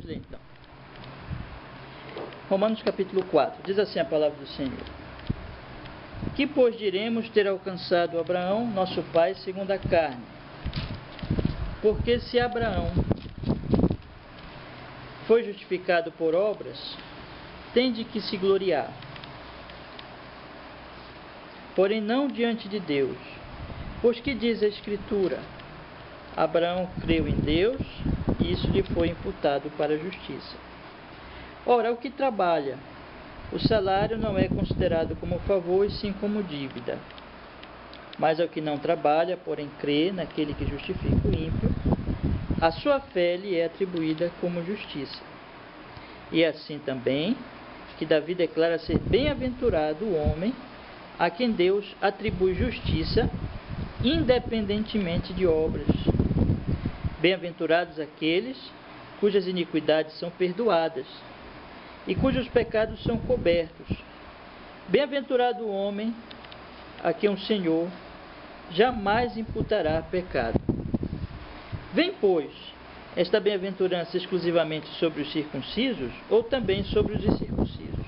Vamos ler então. Romanos capítulo 4, diz assim a palavra do Senhor: Que pois diremos ter alcançado Abraão, nosso pai, segundo a carne? Porque se Abraão foi justificado por obras, tem de que se gloriar, porém não diante de Deus. Pois que diz a Escritura? Abraão creu em Deus, e isso lhe foi imputado para a justiça. Ora, o que trabalha, o salário não é considerado como favor, e sim como dívida. Mas ao que não trabalha, porém crê naquele que justifica o ímpio, a sua fé lhe é atribuída como justiça. E assim também que Davi declara ser bem-aventurado o homem a quem Deus atribui justiça, independentemente de obras. Bem-aventurados aqueles cujas iniquidades são perdoadas e cujos pecados são cobertos. Bem-aventurado o homem a quem o Senhor jamais imputará pecado. Vem, pois, esta bem-aventurança exclusivamente sobre os circuncisos ou também sobre os incircuncisos?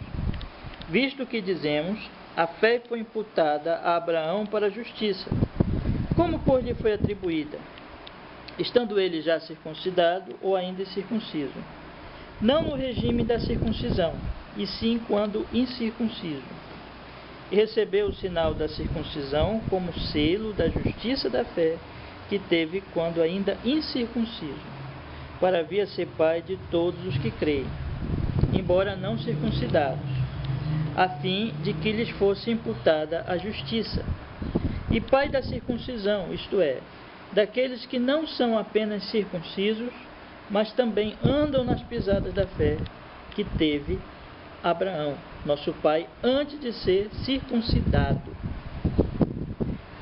Visto que dizemos, a fé foi imputada a Abraão para a justiça. Como, pois, lhe foi atribuída? Estando ele já circuncidado ou ainda incircunciso? Não no regime da circuncisão, e sim quando incircunciso. E recebeu o sinal da circuncisão como selo da justiça da fé que teve quando ainda incircunciso, para vir a ser pai de todos os que creem, embora não circuncidados, a fim de que lhes fosse imputada a justiça, e pai da circuncisão, isto é, daqueles que não são apenas circuncisos, mas também andam nas pisadas da fé que teve Abraão, nosso pai, antes de ser circuncidado.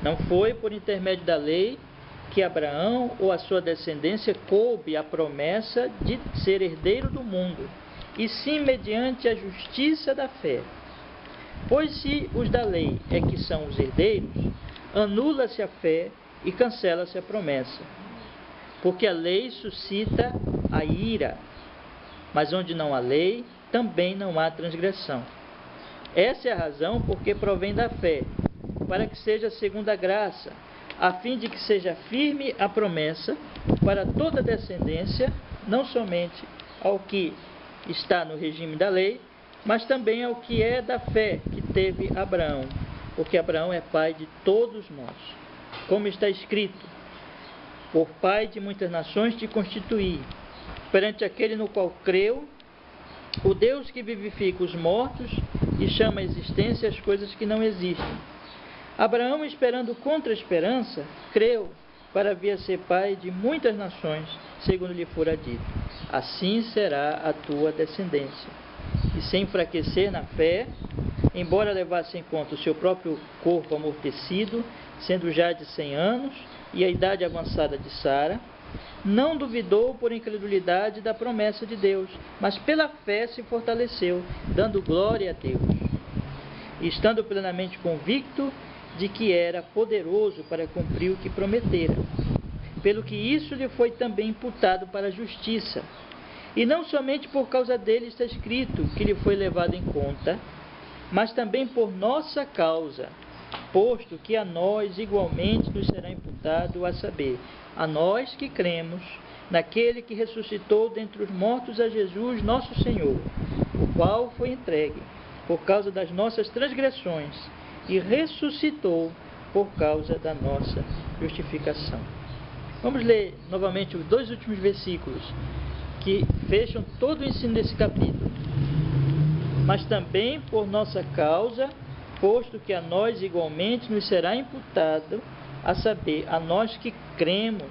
Não foi por intermédio da lei que Abraão ou a sua descendência coube a promessa de ser herdeiro do mundo, e sim mediante a justiça da fé. Pois se os da lei é que são os herdeiros, anula-se a fé e cancela-se a promessa. Porque a lei suscita a ira, mas onde não há lei, também não há transgressão. Essa é a razão porque provém da fé, para que seja segundo a graça, a fim de que seja firme a promessa para toda a descendência, não somente ao que está no regime da lei, mas também ao que é da fé que teve Abraão, porque Abraão é pai de todos nós. Como está escrito: por pai de muitas nações te constituí, perante aquele no qual creu, o Deus que vivifica os mortos e chama à existência as coisas que não existem. Abraão, esperando contra a esperança, creu para vir a ser pai de muitas nações, segundo lhe fora dito: assim será a tua descendência. E sem enfraquecer na fé, embora levasse em conta o seu próprio corpo amortecido, sendo já de 100 anos, e a idade avançada de Sara, não duvidou por incredulidade da promessa de Deus, mas pela fé se fortaleceu, dando glória a Deus, e estando plenamente convicto de que era poderoso para cumprir o que prometera, pelo que isso lhe foi também imputado para a justiça. E não somente por causa dele está escrito que lhe foi levado em conta, mas também por nossa causa, posto que a nós igualmente nos será imputado, a saber, a nós que cremos naquele que ressuscitou dentre os mortos a Jesus nosso Senhor, o qual foi entregue por causa das nossas transgressões e ressuscitou por causa da nossa justificação. Vamos ler novamente os 2 últimos versículos que fecham todo o ensino desse capítulo. Mas também por nossa causa, posto que a nós igualmente nos será imputado, a saber, a nós que cremos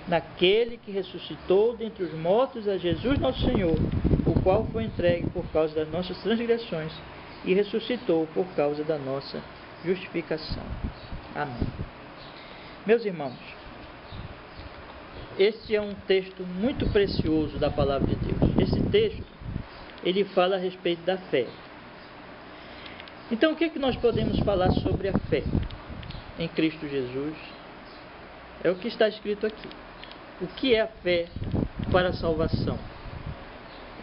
naquele que ressuscitou dentre os mortos a Jesus nosso Senhor, o qual foi entregue por causa das nossas transgressões e ressuscitou por causa da nossa justificação. Amém. Meus irmãos, este é um texto muito precioso da palavra de Deus. Esse texto, ele fala a respeito da fé. Então, o que é que nós podemos falar sobre a fé em Cristo Jesus? É o que está escrito aqui. O que é a fé para a salvação?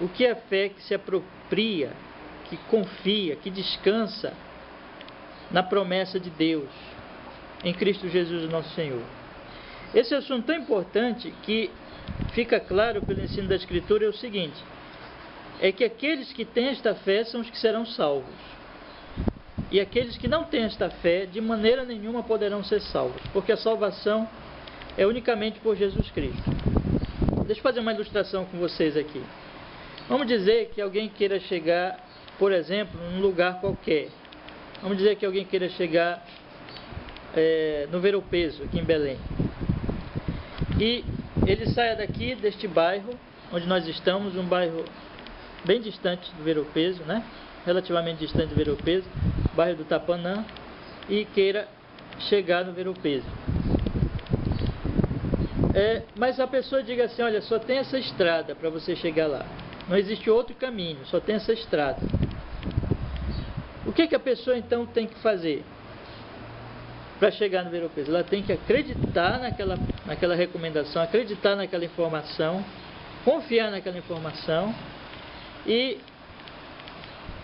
o que é fé que se apropria, que confia, que descansa na promessa de Deus, em Cristo Jesus, nosso Senhor. Esse assunto tão importante que fica claro pelo ensino da Escritura é o seguinte: é que aqueles que têm esta fé são os que serão salvos. E aqueles que não têm esta fé, de maneira nenhuma poderão ser salvos, porque a salvação é unicamente por Jesus Cristo. Deixa eu fazer uma ilustração com vocês aqui. Vamos dizer que alguém queira chegar, por exemplo, num lugar qualquer. Vamos dizer que alguém queira chegar no Ver o Peso, aqui em Belém. E ele saia daqui, deste bairro, onde nós estamos, um bairro bem distante do Ver o Peso, né? Relativamente distante do Ver o Peso, bairro do Tapanã, e queira chegar no Ver o Peso. Mas a pessoa diga assim: olha, só tem essa estrada para você chegar lá. Não existe outro caminho, só tem essa estrada. O que a pessoa então tem que fazer para chegar no Ver o Peso? Ela tem que acreditar naquela recomendação, acreditar naquela informação, confiar naquela informação. E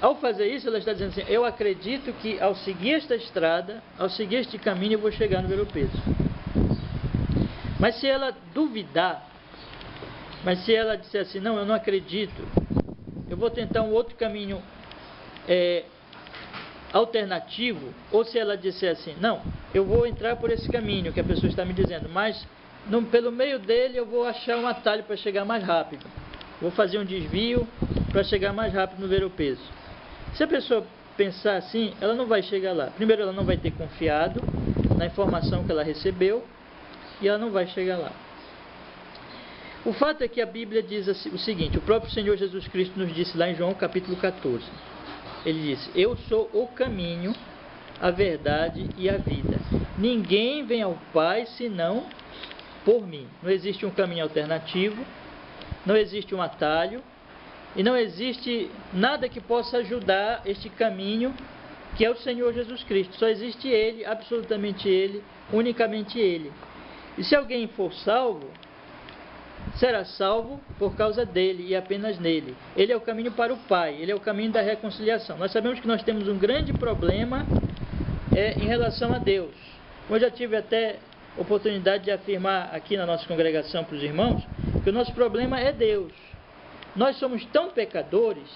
ao fazer isso, ela está dizendo assim: eu acredito que ao seguir esta estrada, ao seguir este caminho, eu vou chegar no Ver o Peso. Mas se ela duvidar, mas se ela disser assim: não, eu não acredito, eu vou tentar um outro caminho alternativo, ou se ela disser assim: não, eu vou entrar por esse caminho que a pessoa está me dizendo, mas pelo meio dele eu vou achar um atalho para chegar mais rápido, vou fazer um desvio para chegar mais rápido no Ver o Peso. Se a pessoa pensar assim, ela não vai chegar lá. Primeiro, ela não vai ter confiado na informação que ela recebeu, e ela não vai chegar lá. O fato é que a Bíblia diz o seguinte: o próprio Senhor Jesus Cristo nos disse lá em João capítulo 14, ele disse: eu sou o caminho, a verdade e a vida, ninguém vem ao Pai senão por mim. Não existe um caminho alternativo, não existe um atalho, e não existe nada que possa ajudar este caminho, que é o Senhor Jesus Cristo. Só existe Ele, absolutamente Ele, unicamente Ele. E se alguém for salvo, será salvo por causa dele e apenas nele. Ele é o caminho para o Pai, ele é o caminho da reconciliação. Nós sabemos que nós temos um grande problema em relação a Deus. Eu já tive até oportunidade de afirmar aqui na nossa congregação para os irmãos que o nosso problema é Deus. Nós somos tão pecadores,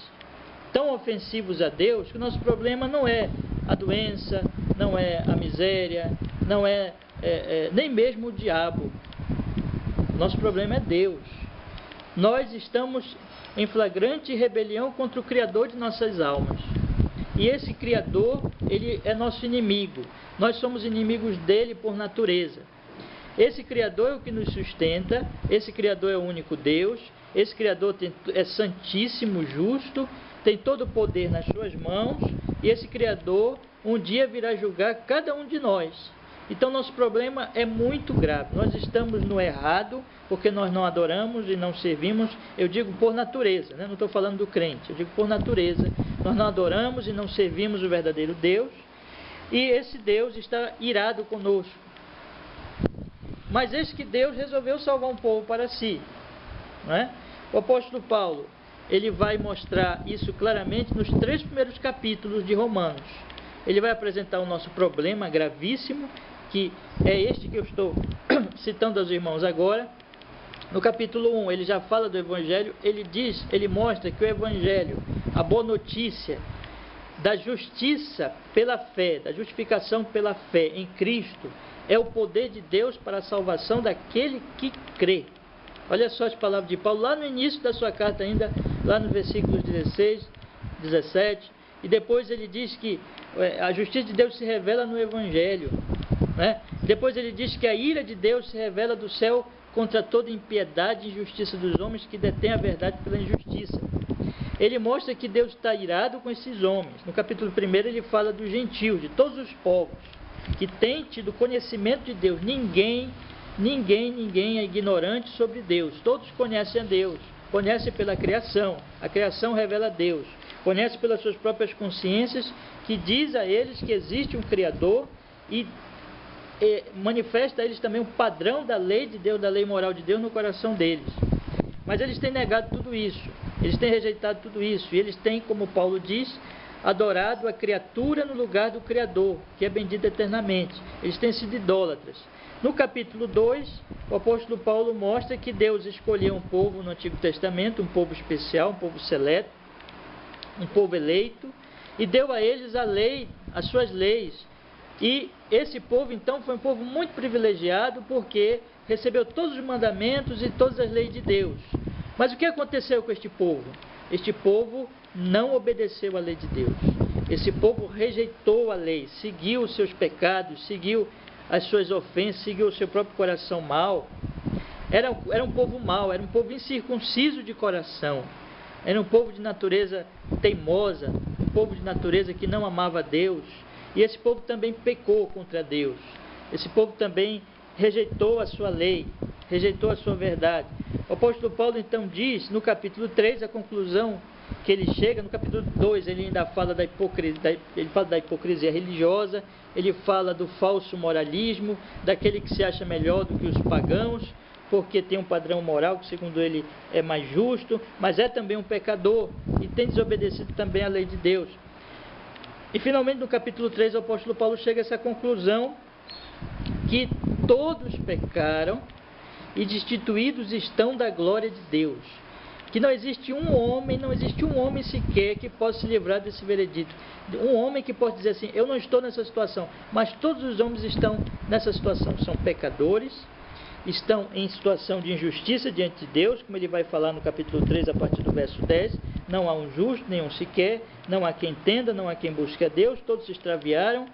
tão ofensivos a Deus, que o nosso problema não é a doença, não é a miséria, não é nem mesmo o diabo. Nosso problema é Deus. Nós estamos em flagrante rebelião contra o Criador de nossas almas. E esse Criador, ele é nosso inimigo. Nós somos inimigos dele por natureza. Esse Criador é o que nos sustenta, esse Criador é o único Deus, esse Criador é santíssimo, justo, tem todo o poder nas suas mãos, e esse Criador um dia virá julgar cada um de nós. Então nosso problema é muito grave. Nós estamos no errado porque nós não adoramos e não servimos, eu digo por natureza, né? Não estou falando do crente, eu digo por natureza. Nós não adoramos e não servimos o verdadeiro Deus, e esse Deus está irado conosco. Mas eis que Deus resolveu salvar um povo para si, não é? O apóstolo Paulo, ele vai mostrar isso claramente nos 3 primeiros capítulos de Romanos. Ele vai apresentar o nosso problema gravíssimo, que é este que eu estou citando aos irmãos agora. No capítulo 1, ele já fala do Evangelho, ele mostra que o Evangelho, a boa notícia da justiça pela fé, da justificação pela fé em Cristo, é o poder de Deus para a salvação daquele que crê. Olha só as palavras de Paulo, lá no início da sua carta ainda, lá no versículos 16, 17, e depois ele diz que a justiça de Deus se revela no Evangelho, né? Depois ele diz que a ira de Deus se revela do céu contra toda impiedade e injustiça dos homens que detêm a verdade pela injustiça. Ele mostra que Deus está irado com esses homens. No capítulo 1 ele fala dos gentios, de todos os povos que têm tido conhecimento de Deus. Ninguém é ignorante sobre Deus. Todos conhecem a Deus, conhecem pela criação. A criação revela a Deus. Conhecem pelas suas próprias consciências, que diz a eles que existe um Criador e manifesta a eles também o padrão da lei de Deus, da lei moral de Deus no coração deles. Mas eles têm negado tudo isso. Eles têm rejeitado tudo isso. E eles têm, como Paulo diz, adorado a criatura no lugar do Criador, que é bendito eternamente. Eles têm sido idólatras. No capítulo 2, o apóstolo Paulo mostra que Deus escolheu um povo no Antigo Testamento, um povo especial, um povo seleto, um povo eleito, e deu a eles a lei, as suas leis. E esse povo, então, foi um povo muito privilegiado, porque recebeu todos os mandamentos e todas as leis de Deus. Mas o que aconteceu com este povo? Este povo não obedeceu a lei de Deus. Esse povo rejeitou a lei, seguiu os seus pecados, seguiu as suas ofensas, seguiu o seu próprio coração mau. Era um povo mau, era um povo incircunciso de coração. Era um povo de natureza teimosa, um povo de natureza que não amava a Deus. E esse povo também pecou contra Deus. Esse povo também rejeitou a sua lei, rejeitou a sua verdade. O apóstolo Paulo então diz, no capítulo 3, a conclusão que ele chega, no capítulo 2 ele ainda fala da hipocrisia religiosa, ele fala do falso moralismo, daquele que se acha melhor do que os pagãos, porque tem um padrão moral que segundo ele é mais justo, mas é também um pecador e tem desobedecido também a lei de Deus. E finalmente no capítulo 3 o apóstolo Paulo chega a essa conclusão, que todos pecaram e destituídos estão da glória de Deus. Que não existe um homem sequer que possa se livrar desse veredito. Um homem que possa dizer assim, eu não estou nessa situação, mas todos os homens estão nessa situação. São pecadores, estão em situação de injustiça diante de Deus, como ele vai falar no capítulo 3, a partir do verso 10. Não há um justo, nenhum sequer, não há quem entenda, não há quem busque a Deus, todos se extraviaram,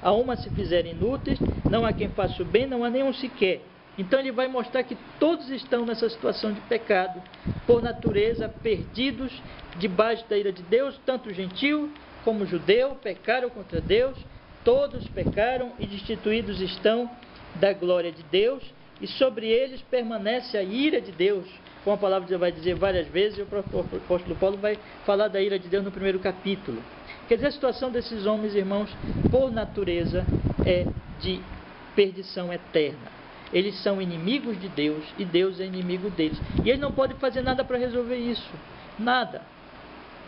a uma se fizeram inúteis, não há quem faça o bem, não há nenhum sequer. Então ele vai mostrar que todos estão nessa situação de pecado, por natureza, perdidos debaixo da ira de Deus, tanto gentil como judeu, pecaram contra Deus, todos pecaram e destituídos estão da glória de Deus, e sobre eles permanece a ira de Deus, como a palavra de Deus vai dizer várias vezes, e o apóstolo Paulo vai falar da ira de Deus no primeiro capítulo. Quer dizer, a situação desses homens, irmãos, por natureza, é de perdição eterna. Eles são inimigos de Deus e Deus é inimigo deles. E eles não podem fazer nada para resolver isso. Nada.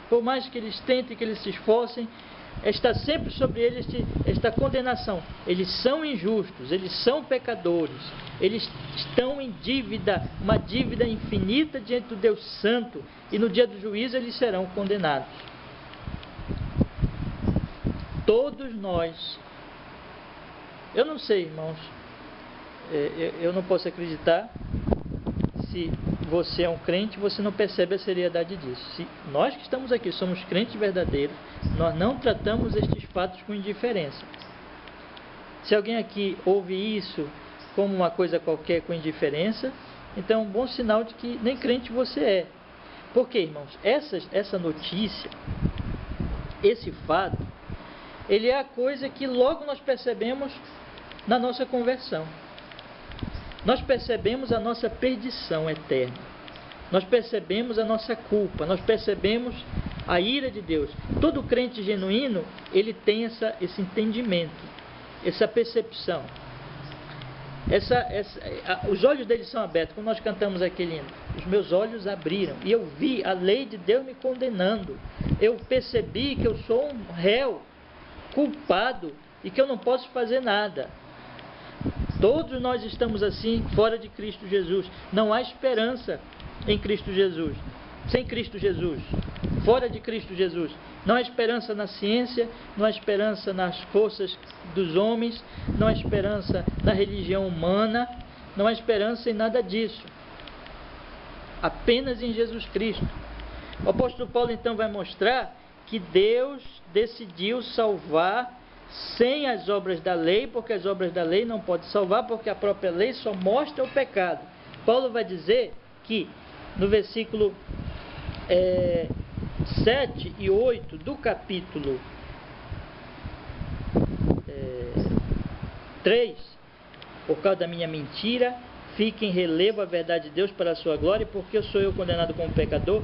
Por mais que eles tentem, que eles se esforcem, está sempre sobre eles esta condenação. Eles são injustos, eles são pecadores, eles estão em dívida, uma dívida infinita diante do Deus Santo, e no dia do juízo eles serão condenados. Todos nós, eu não sei, irmãos, eu não posso acreditar, se você é um crente, você não percebe a seriedade disso. Se nós que estamos aqui somos crentes verdadeiros, nós não tratamos estes fatos com indiferença. Se alguém aqui ouve isso como uma coisa qualquer com indiferença, então é um bom sinal de que nem crente você é. Por quê, irmãos? Essa notícia, esse fato, ele é a coisa que logo nós percebemos na nossa conversão. Nós percebemos a nossa perdição eterna. Nós percebemos a nossa culpa. Nós percebemos a ira de Deus. Todo crente genuíno, ele tem esse entendimento, essa percepção. Os olhos dele são abertos. Quando nós cantamos aquele hino, os meus olhos abriram e eu vi a lei de Deus me condenando. Eu percebi que eu sou um réu, culpado, e que eu não posso fazer nada. Todos nós estamos assim, fora de Cristo Jesus. Não há esperança em Cristo Jesus, sem Cristo Jesus, fora de Cristo Jesus. Não há esperança na ciência, não há esperança nas forças dos homens, não há esperança na religião humana, não há esperança em nada disso. Apenas em Jesus Cristo. O apóstolo Paulo então vai mostrar que Deus decidiu salvar sem as obras da lei, porque as obras da lei não podem salvar, porque a própria lei só mostra o pecado. Paulo vai dizer que no versículo 7 e 8 do capítulo 3, por causa da minha mentira, fica em relevo a verdade de Deus para a sua glória, porque sou eu condenado como pecador,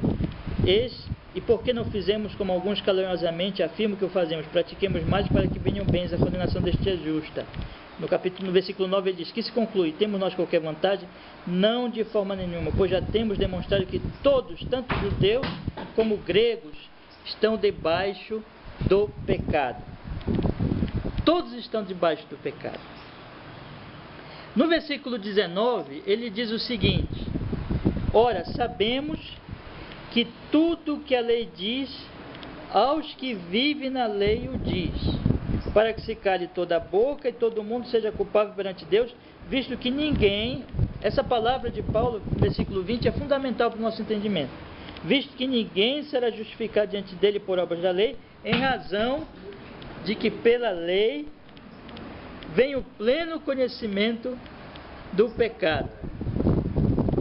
e por que não fizemos como alguns caluniosamente afirmam que o fazemos? Pratiquemos mais para que venham bens, a condenação deste é justa. no versículo 9 ele diz: que se conclui, temos nós qualquer vantagem? Não, de forma nenhuma, pois já temos demonstrado que todos, tanto judeus como gregos, estão debaixo do pecado. Todos estão debaixo do pecado. No versículo 19, ele diz o seguinte: ora, sabemos que tudo que a lei diz, aos que vivem na lei o diz, para que se cale toda a boca e todo mundo seja culpável perante Deus, visto que ninguém, essa palavra de Paulo, no versículo 20, é fundamental para o nosso entendimento, visto que ninguém será justificado diante dele por obras da lei, em razão de que pela lei vem o pleno conhecimento do pecado.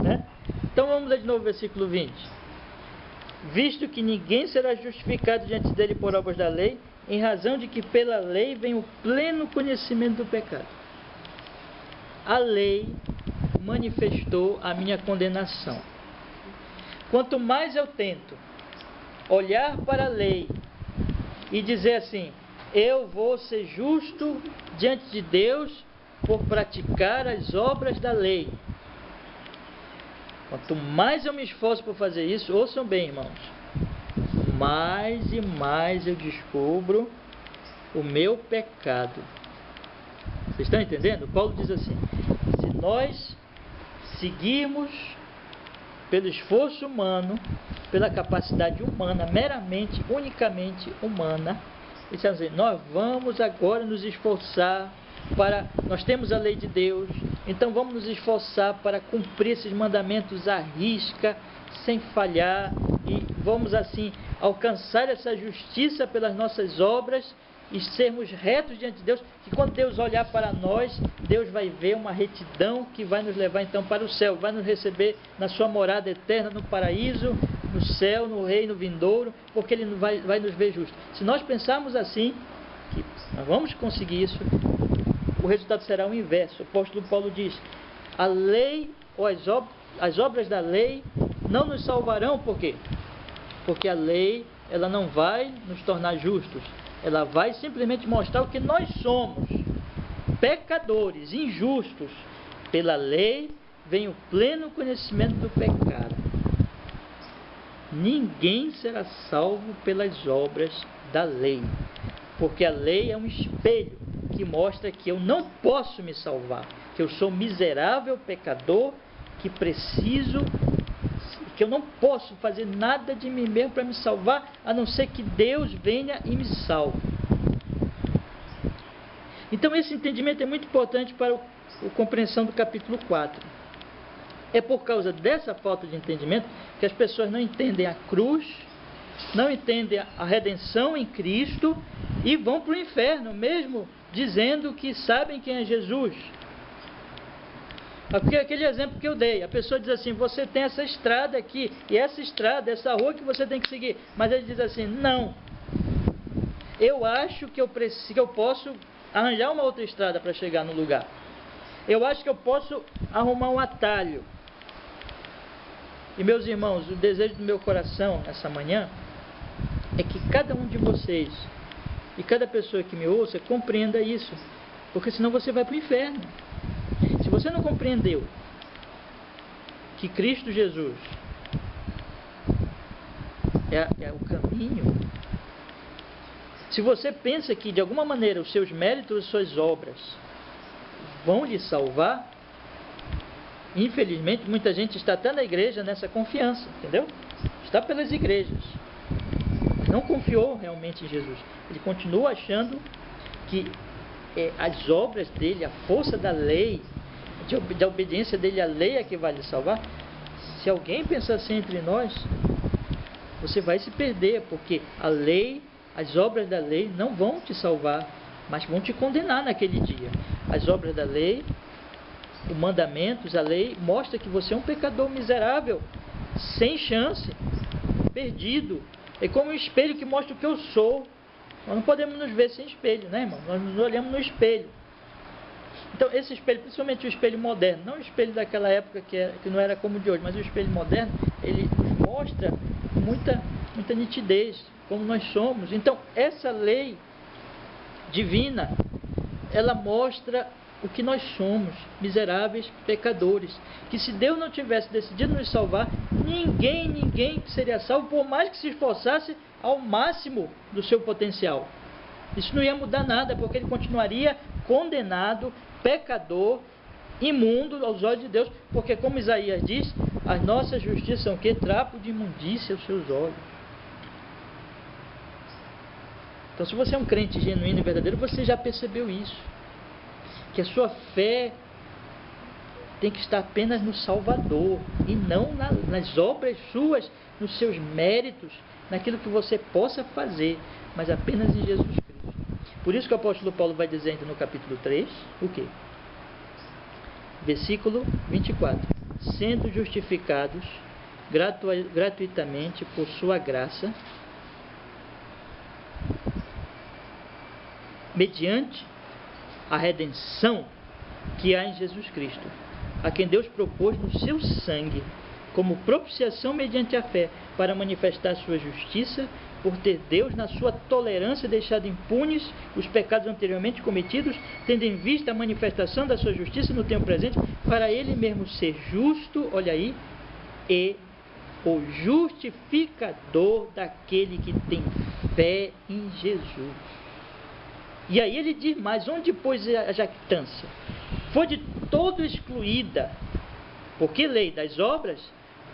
Né? Então vamos ler de novo o versículo 20. Visto que ninguém será justificado diante dele por obras da lei, em razão de que pela lei vem o pleno conhecimento do pecado. A lei manifestou a minha condenação. Quanto mais eu tento olhar para a lei e dizer assim: eu vou ser justo diante de Deus por praticar as obras da lei. Quanto mais eu me esforço por fazer isso, ouçam bem, irmãos, mais e mais eu descubro o meu pecado. Vocês estão entendendo? Paulo diz assim: se nós seguirmos pelo esforço humano, pela capacidade humana, meramente, unicamente humana, nós vamos agora nos esforçar para... Nós temos a lei de Deus, então vamos nos esforçar para cumprir esses mandamentos à risca, sem falhar, e vamos assim alcançar essa justiça pelas nossas obras e sermos retos diante de Deus, que quando Deus olhar para nós, Deus vai ver uma retidão que vai nos levar então para o céu, vai nos receber na sua morada eterna, no paraíso, no céu, no reino vindouro, porque Ele vai nos ver justos. Se nós pensarmos assim, que nós vamos conseguir isso, o resultado será o inverso. O apóstolo Paulo diz: a lei ou as obras da lei não nos salvarão. Por quê? Porque a lei, ela não vai nos tornar justos, ela vai simplesmente mostrar o que nós somos: pecadores, injustos. Pela lei vem o pleno conhecimento do pecado. Ninguém será salvo pelas obras da lei, porque a lei é um espelho que mostra que eu não posso me salvar, que eu sou miserável pecador, que preciso, que eu não posso fazer nada de mim mesmo para me salvar, a não ser que Deus venha e me salve. Então esse entendimento é muito importante para a compreensão do capítulo 4. É por causa dessa falta de entendimento que as pessoas não entendem a cruz, não entendem a redenção em Cristo e vão para o inferno, mesmo dizendo que sabem quem é Jesus. Aquele exemplo que eu dei, a pessoa diz assim: você tem essa estrada aqui, e essa estrada, essa rua que você tem que seguir. Mas ele diz assim: não, eu acho que eu posso arranjar uma outra estrada para chegar no lugar. Eu acho que eu posso arrumar um atalho. E meus irmãos, o desejo do meu coração nessa manhã é que cada um de vocês e cada pessoa que me ouça compreenda isso, porque senão você vai para o inferno. Se você não compreendeu que Cristo Jesus é o caminho, se você pensa que de alguma maneira os seus méritos, as suas obras vão lhe salvar, infelizmente muita gente está até na igreja nessa confiança, entendeu? Está pelas igrejas, mas não confiou realmente em Jesus. Ele continua achando que as obras dele, a força da lei, da obediência dele à lei é que vai lhe salvar. Se alguém pensar assim entre nós, você vai se perder, porque a lei, as obras da lei não vão te salvar, mas vão te condenar naquele dia. As obras da lei, os mandamentos, a lei, mostra que você é um pecador miserável, sem chance, perdido. É como um espelho que mostra o que eu sou. Nós não podemos nos ver sem espelho, né, irmão? Nós nos olhamos no espelho. Então, esse espelho, principalmente o espelho moderno, não o espelho daquela época que não era como o de hoje, mas o espelho moderno, ele nos mostra muita nitidez, como nós somos. Então, essa lei divina, ela mostra o que nós somos, miseráveis pecadores. Que se Deus não tivesse decidido nos salvar, ninguém seria salvo, por mais que se esforçasse ao máximo do seu potencial. Isso não ia mudar nada, porque ele continuaria condenado, pecador, imundo aos olhos de Deus, porque como Isaías diz, as nossas justiças são o quê? Trapo de imundícia aos seus olhos. Então, se você é um crente genuíno e verdadeiro, você já percebeu isso, que a sua fé tem que estar apenas no Salvador, e não nas obras suas, nos seus méritos, naquilo que você possa fazer, mas apenas em Jesus Cristo. Por isso que o apóstolo Paulo vai dizer no capítulo 3, o quê? Versículo 24. Sendo justificados gratuitamente por sua graça, mediante a redenção que há em Jesus Cristo, a quem Deus propôs no seu sangue, como propiciação mediante a fé, para manifestar sua justiça, por ter Deus, na sua tolerância, deixado impunes os pecados anteriormente cometidos, tendo em vista a manifestação da sua justiça no tempo presente, para ele mesmo ser justo, olha aí, e o justificador daquele que tem fé em Jesus. E aí ele diz mais, onde pois a jactância? Foi de todo excluída. Por que lei? Das obras?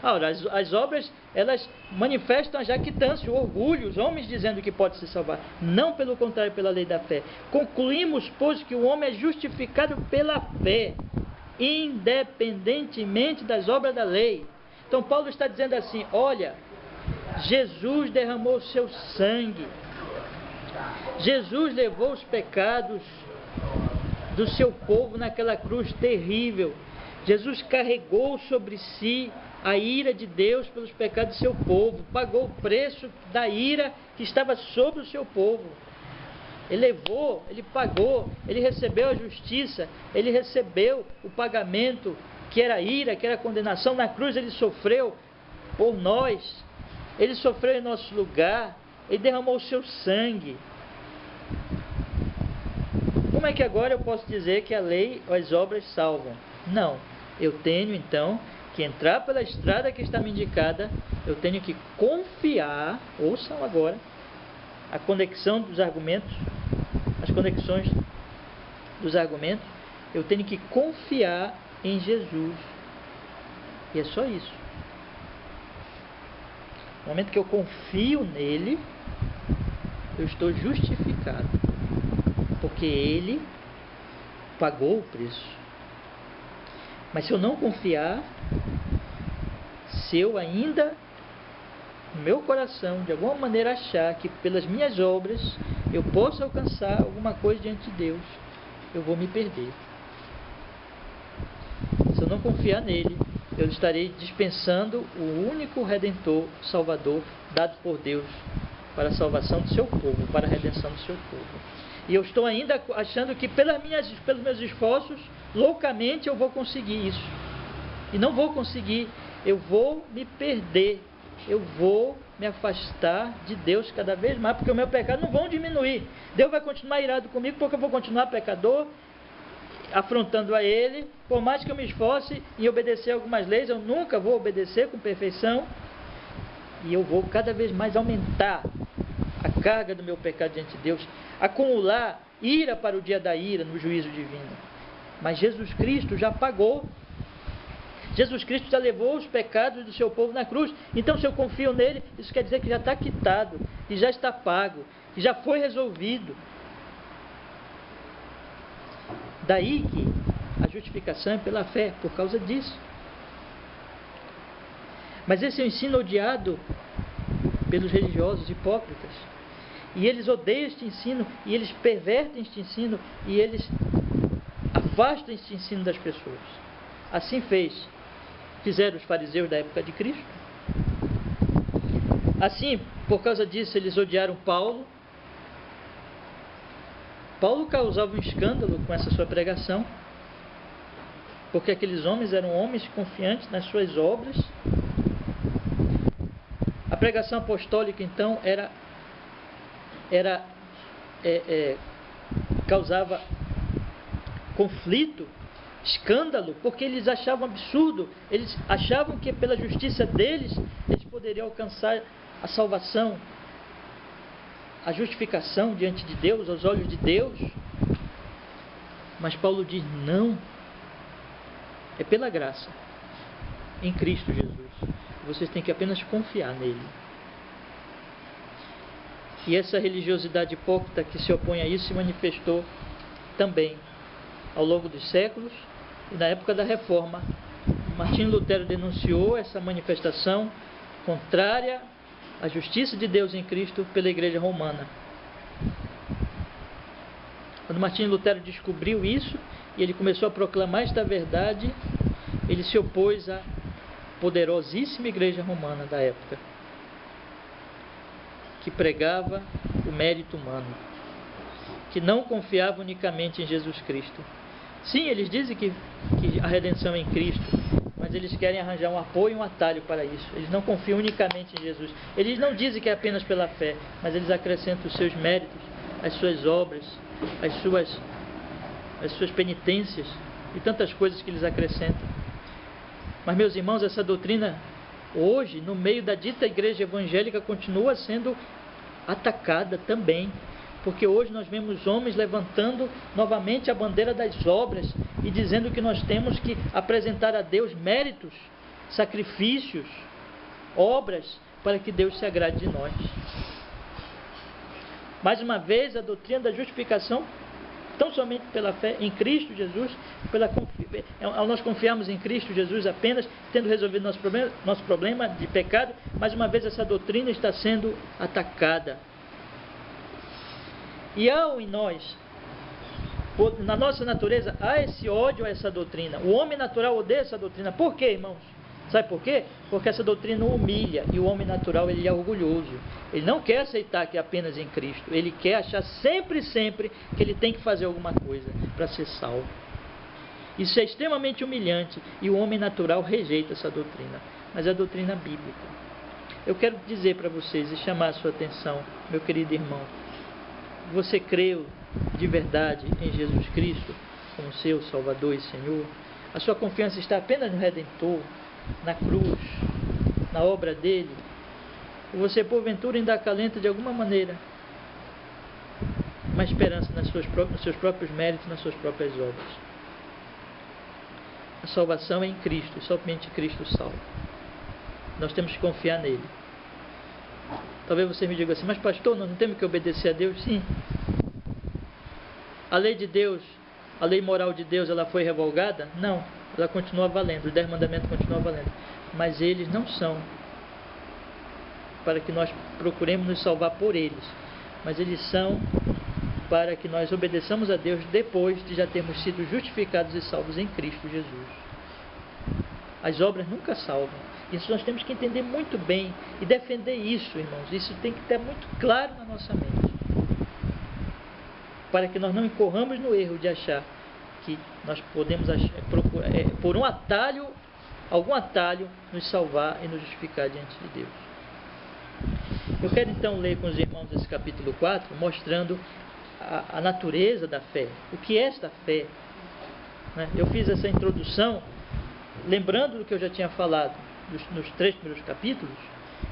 Ora, as obras, elas manifestam a jactância, o orgulho, os homens dizendo que pode se salvar. Não, pelo contrário, pela lei da fé. Concluímos, pois, que o homem é justificado pela fé, independentemente das obras da lei. Então Paulo está dizendo assim, olha, Jesus derramou o seu sangue, Jesus levou os pecados do seu povo naquela cruz terrível. Jesus carregou sobre si a ira de Deus pelos pecados do seu povo, pagou o preço da ira que estava sobre o seu povo. Ele levou, ele pagou, ele recebeu a justiça, ele recebeu o pagamento que era a ira, que era a condenação. Na cruz ele sofreu por nós, ele sofreu em nosso lugar, ele derramou o seu sangue. Como é que agora eu posso dizer que a lei ou as obras salvam? Não, eu tenho então que entrar pela estrada que está me indicada, eu tenho que confiar, ouçam agora, a conexão dos argumentos, as conexões dos argumentos, eu tenho que confiar em Jesus. E é só isso. No momento que eu confio nele, eu estou justificado, porque ele pagou o preço. Mas se eu não confiar, se eu ainda, no meu coração, de alguma maneira achar que pelas minhas obras eu posso alcançar alguma coisa diante de Deus, eu vou me perder. Se eu não confiar nele, eu estarei dispensando o único Redentor, Salvador, dado por Deus para a salvação do seu povo, para a redenção do seu povo. E eu estou ainda achando que pelos meus esforços, loucamente eu vou conseguir isso. E não vou conseguir, eu vou me perder, eu vou me afastar de Deus cada vez mais, porque o meu pecado não vai diminuir. Deus vai continuar irado comigo, porque eu vou continuar pecador, afrontando a Ele. Por mais que eu me esforce em obedecer algumas leis, eu nunca vou obedecer com perfeição. E eu vou cada vez mais aumentar a carga do meu pecado diante de Deus, acumular ira para o dia da ira, no juízo divino. Mas Jesus Cristo já pagou. Jesus Cristo já levou os pecados do seu povo na cruz. Então, se eu confio nele, isso quer dizer que já está quitado, que já está pago, que já foi resolvido. Daí que a justificação é pela fé, por causa disso. Mas esse é o ensino odiado pelos religiosos hipócritas. E eles odeiam este ensino, e eles pervertem este ensino, e eles afastam este ensino das pessoas. Assim fizeram os fariseus da época de Cristo. Assim, por causa disso, eles odiaram Paulo. Paulo causava um escândalo com essa sua pregação, porque aqueles homens eram homens confiantes nas suas obras. A pregação apostólica, então, causava conflito, escândalo, porque eles achavam absurdo, eles achavam que pela justiça deles, eles poderiam alcançar a salvação, a justificação diante de Deus, aos olhos de Deus. Mas Paulo diz, não, é pela graça, em Cristo Jesus. Vocês têm que apenas confiar nele. E essa religiosidade hipócrita que se opõe a isso se manifestou também ao longo dos séculos e na época da Reforma. Martinho Lutero denunciou essa manifestação contrária à justiça de Deus em Cristo pela Igreja Romana. Quando Martinho Lutero descobriu isso e ele começou a proclamar esta verdade, ele se opôs à poderosíssima Igreja Romana da época, que pregava o mérito humano, que não confiava unicamente em Jesus Cristo. Sim, eles dizem que a redenção é em Cristo, mas eles querem arranjar um apoio e um atalho para isso. Eles não confiam unicamente em Jesus. Eles não dizem que é apenas pela fé, mas eles acrescentam os seus méritos, as suas obras, as suas penitências e tantas coisas que eles acrescentam. Mas, meus irmãos, essa doutrina hoje, no meio da dita igreja evangélica, continua sendo atacada também, porque hoje nós vemos homens levantando novamente a bandeira das obras e dizendo que nós temos que apresentar a Deus méritos, sacrifícios, obras, para que Deus se agrade de nós. Mais uma vez, a doutrina da justificação, tão somente pela fé em Cristo Jesus, ao nós confiarmos em Cristo Jesus apenas, tendo resolvido nosso problema de pecado, mais uma vez essa doutrina está sendo atacada. E há em nós, na nossa natureza, há esse ódio a essa doutrina. O homem natural odeia essa doutrina. Por quê, irmãos? Sabe por quê? Porque essa doutrina o humilha, e o homem natural ele é orgulhoso. Ele não quer aceitar que é apenas em Cristo. Ele quer achar sempre que ele tem que fazer alguma coisa para ser salvo. Isso é extremamente humilhante, e o homem natural rejeita essa doutrina. Mas é a doutrina bíblica. Eu quero dizer para vocês e chamar a sua atenção, meu querido irmão. Você creu de verdade em Jesus Cristo como seu Salvador e Senhor? A sua confiança está apenas no Redentor, na cruz, na obra dele? Ou você porventura ainda acalenta de alguma maneira uma esperança nos seus próprios méritos, nas suas próprias obras? A salvação é em Cristo, e somente Cristo salva. Nós temos que confiar nele. Talvez você me diga assim, mas pastor, nós não temos que obedecer a Deus? Sim. A lei de Deus, a lei moral de Deus, ela foi revogada? Não. Ela continua valendo, os 10 mandamentos continuam valendo. Mas eles não são para que nós procuremos nos salvar por eles. Mas eles são para que nós obedeçamos a Deus depois de já termos sido justificados e salvos em Cristo Jesus. As obras nunca salvam. Isso nós temos que entender muito bem e defender isso, irmãos. Isso tem que estar muito claro na nossa mente, para que nós não incorramos no erro de achar que nós podemos por um atalho, algum atalho, nos salvar e nos justificar diante de Deus. Eu quero então ler com os irmãos esse capítulo 4, mostrando a natureza da fé, o que é esta fé. Eu fiz essa introdução lembrando do que eu já tinha falado nos 3 primeiros capítulos,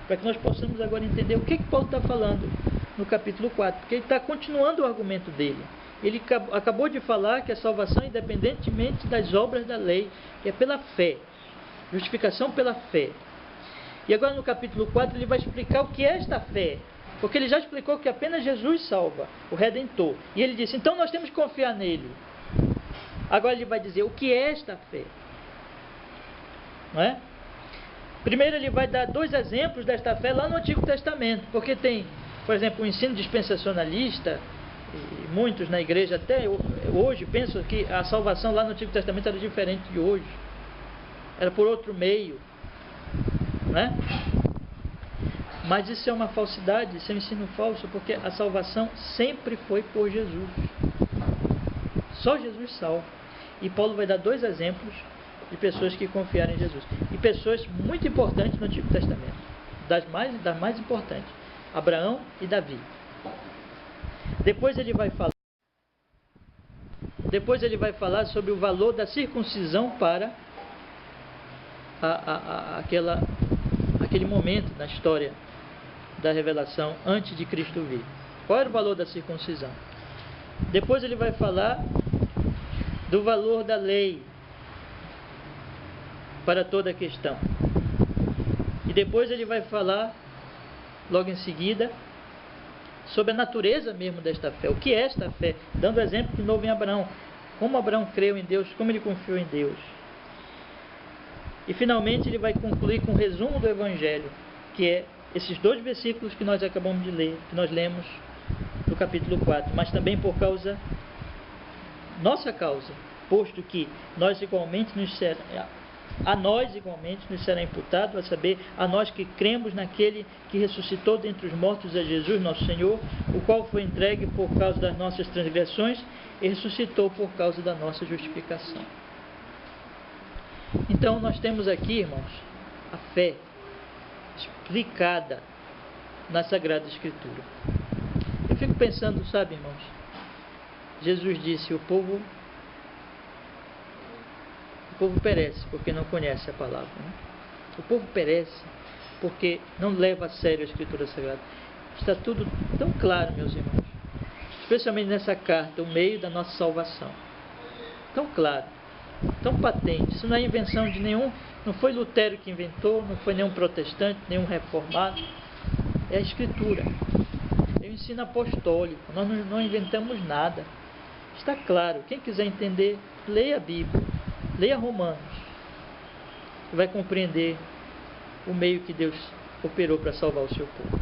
para que nós possamos agora entender o que Paulo está falando no capítulo 4, porque ele está continuando o argumento dele. Ele acabou de falar que a salvação é independentemente das obras da lei, que é pela fé, justificação pela fé. E agora no capítulo 4 ele vai explicar o que é esta fé, porque ele já explicou que apenas Jesus salva, o Redentor. E ele disse, então nós temos que confiar nele. Agora ele vai dizer o que é esta fé. Não é? Primeiro ele vai dar 2 exemplos desta fé lá no Antigo Testamento, porque tem, por exemplo, o ensino dispensacionalista, e muitos na igreja até hoje pensam que a salvação lá no Antigo Testamento era diferente de hoje, era por outro meio, né? Mas isso é uma falsidade, isso é um ensino falso, porque a salvação sempre foi por Jesus. Só Jesus salva. E Paulo vai dar 2 exemplos de pessoas que confiaram em Jesus. E pessoas muito importantes no Antigo Testamento. Das mais importantes. Abraão e Davi. Depois ele vai falar Depois ele vai falar sobre o valor da circuncisão para aquele momento na história da revelação antes de Cristo vir. Qual era o valor da circuncisão? Depois ele vai falar do valor da lei para toda a questão. E depois ele vai falar, logo em seguida, sobre a natureza mesmo desta fé. O que é esta fé? Dando exemplo de novo em Abraão. Como Abraão creu em Deus, como ele confiou em Deus. E finalmente ele vai concluir com um resumo do Evangelho, que é esses 2 versículos que nós acabamos de ler, que nós lemos no capítulo 4, mas também por nossa causa, posto que nós igualmente a nós igualmente nos será imputado, a saber, a nós que cremos naquele que ressuscitou dentre os mortos, a Jesus, nosso Senhor, o qual foi entregue por causa das nossas transgressões e ressuscitou por causa da nossa justificação. Então nós temos aqui, irmãos, a fé explicada na Sagrada Escritura. Eu fico pensando, sabe, irmãos, Jesus disse, o povo perece porque não conhece a palavra, né? O povo perece porque não leva a sério a Escritura Sagrada. Está tudo tão claro, meus irmãos, especialmente nessa carta, o meio da nossa salvação. Tão claro, tão patente. Isso não é invenção de nenhum, não foi Lutero que inventou, não foi nenhum protestante, nenhum reformado. É a Escritura, é o ensino apostólico. Nós não inventamos nada. Está claro. Quem quiser entender, leia a Bíblia, leia Romanos, e vai compreender o meio que Deus operou para salvar o seu povo.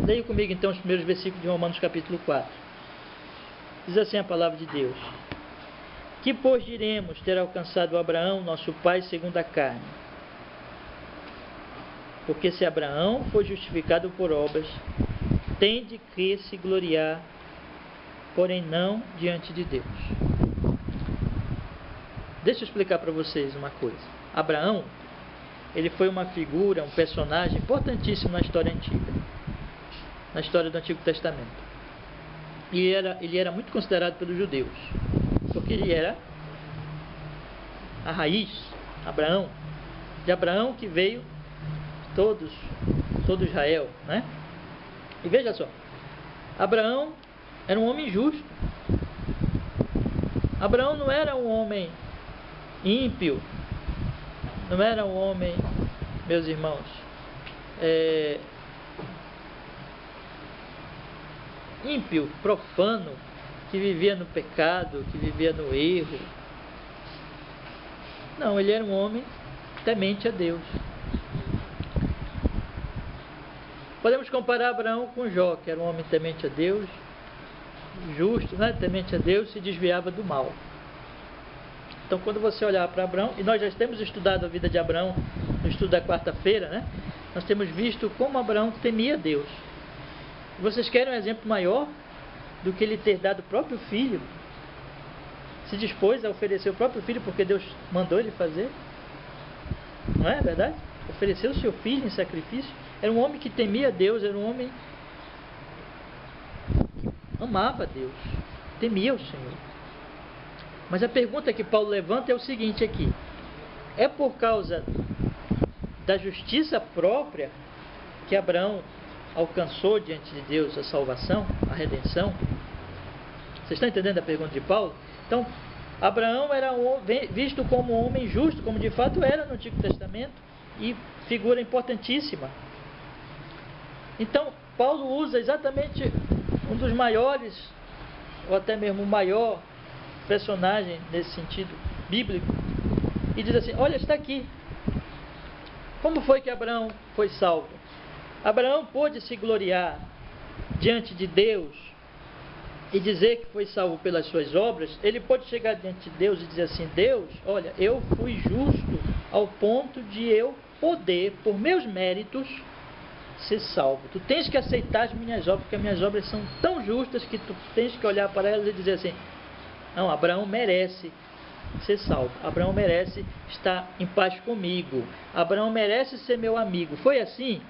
Leia comigo então os primeiros versículos de Romanos capítulo 4. Diz assim a palavra de Deus: que pois diremos ter alcançado Abraão, nosso pai, segundo a carne? Porque se Abraão foi justificado por obras, tem de que se gloriar, porém não diante de Deus. Deixa eu explicar para vocês uma coisa. Abraão, ele foi uma figura, um personagem importantíssimo na história antiga, na história do Antigo Testamento. E ele era muito considerado pelos judeus, porque ele era a raiz, Abraão, de Abraão que veio todo Israel, né? E veja só, Abraão era um homem justo. Abraão não era um homem ímpio, não era um homem, meus irmãos, ímpio, profano, que vivia no pecado, que vivia no erro. Não, ele era um homem temente a Deus. Podemos comparar Abraão com Jó, que era um homem temente a Deus, justo, né? Temente a Deus, se desviava do mal. Então, quando você olhar para Abraão, e nós já temos estudado a vida de Abraão no estudo da quarta-feira, né? Nós temos visto como Abraão temia Deus. Vocês querem um exemplo maior do que ele ter dado o próprio filho? Se dispôs a oferecer o próprio filho porque Deus mandou ele fazer? Não é verdade? Ofereceu o seu filho em sacrifício. Era um homem que temia Deus, era um homem que amava Deus, temia o Senhor. Mas a pergunta que Paulo levanta é o seguinte aqui: é por causa da justiça própria que Abraão alcançou diante de Deus a salvação, a redenção? Vocês estão entendendo a pergunta de Paulo? Então, Abraão era visto como um homem justo, como de fato era no Antigo Testamento, e figura importantíssima. Então, Paulo usa exatamente um dos maiores, ou até mesmo o maior personagem nesse sentido bíblico, e diz assim: olha, está aqui. Como foi que Abraão foi salvo? Abraão pôde se gloriar diante de Deus e dizer que foi salvo pelas suas obras. Ele pode chegar diante de Deus e dizer assim: Deus, olha, eu fui justo ao ponto de eu poder, por meus méritos, ser salvo. Tu tens que aceitar as minhas obras, porque as minhas obras são tão justas que tu tens que olhar para elas e dizer assim: não, Abraão merece ser salvo, Abraão merece estar em paz comigo, Abraão merece ser meu amigo. Foi assim?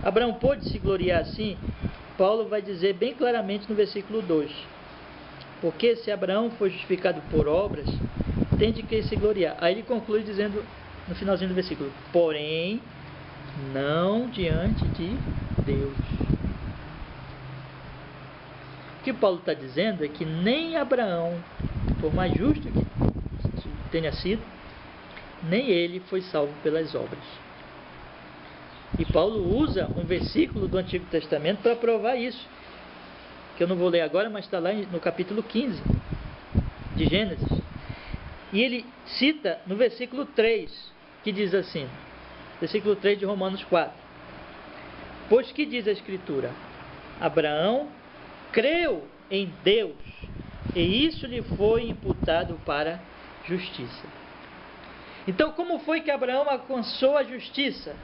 Abraão pôde se gloriar assim? Paulo vai dizer bem claramente no versículo 2: porque se Abraão foi justificado por obras, tem de que se gloriar. Aí ele conclui dizendo, no finalzinho do versículo, porém, não diante de Deus. O que Paulo está dizendo é que nem Abraão, por mais justo que tenha sido, nem ele foi salvo pelas obras. E Paulo usa um versículo do Antigo Testamento para provar isso, que eu não vou ler agora, mas está lá no capítulo 15 de Gênesis. E ele cita no versículo 3, que diz assim, versículo 3 de Romanos 4. Pois que diz a Escritura? Abraão creu em Deus, e isso lhe foi imputado para justiça. Então, como foi que Abraão alcançou a justiça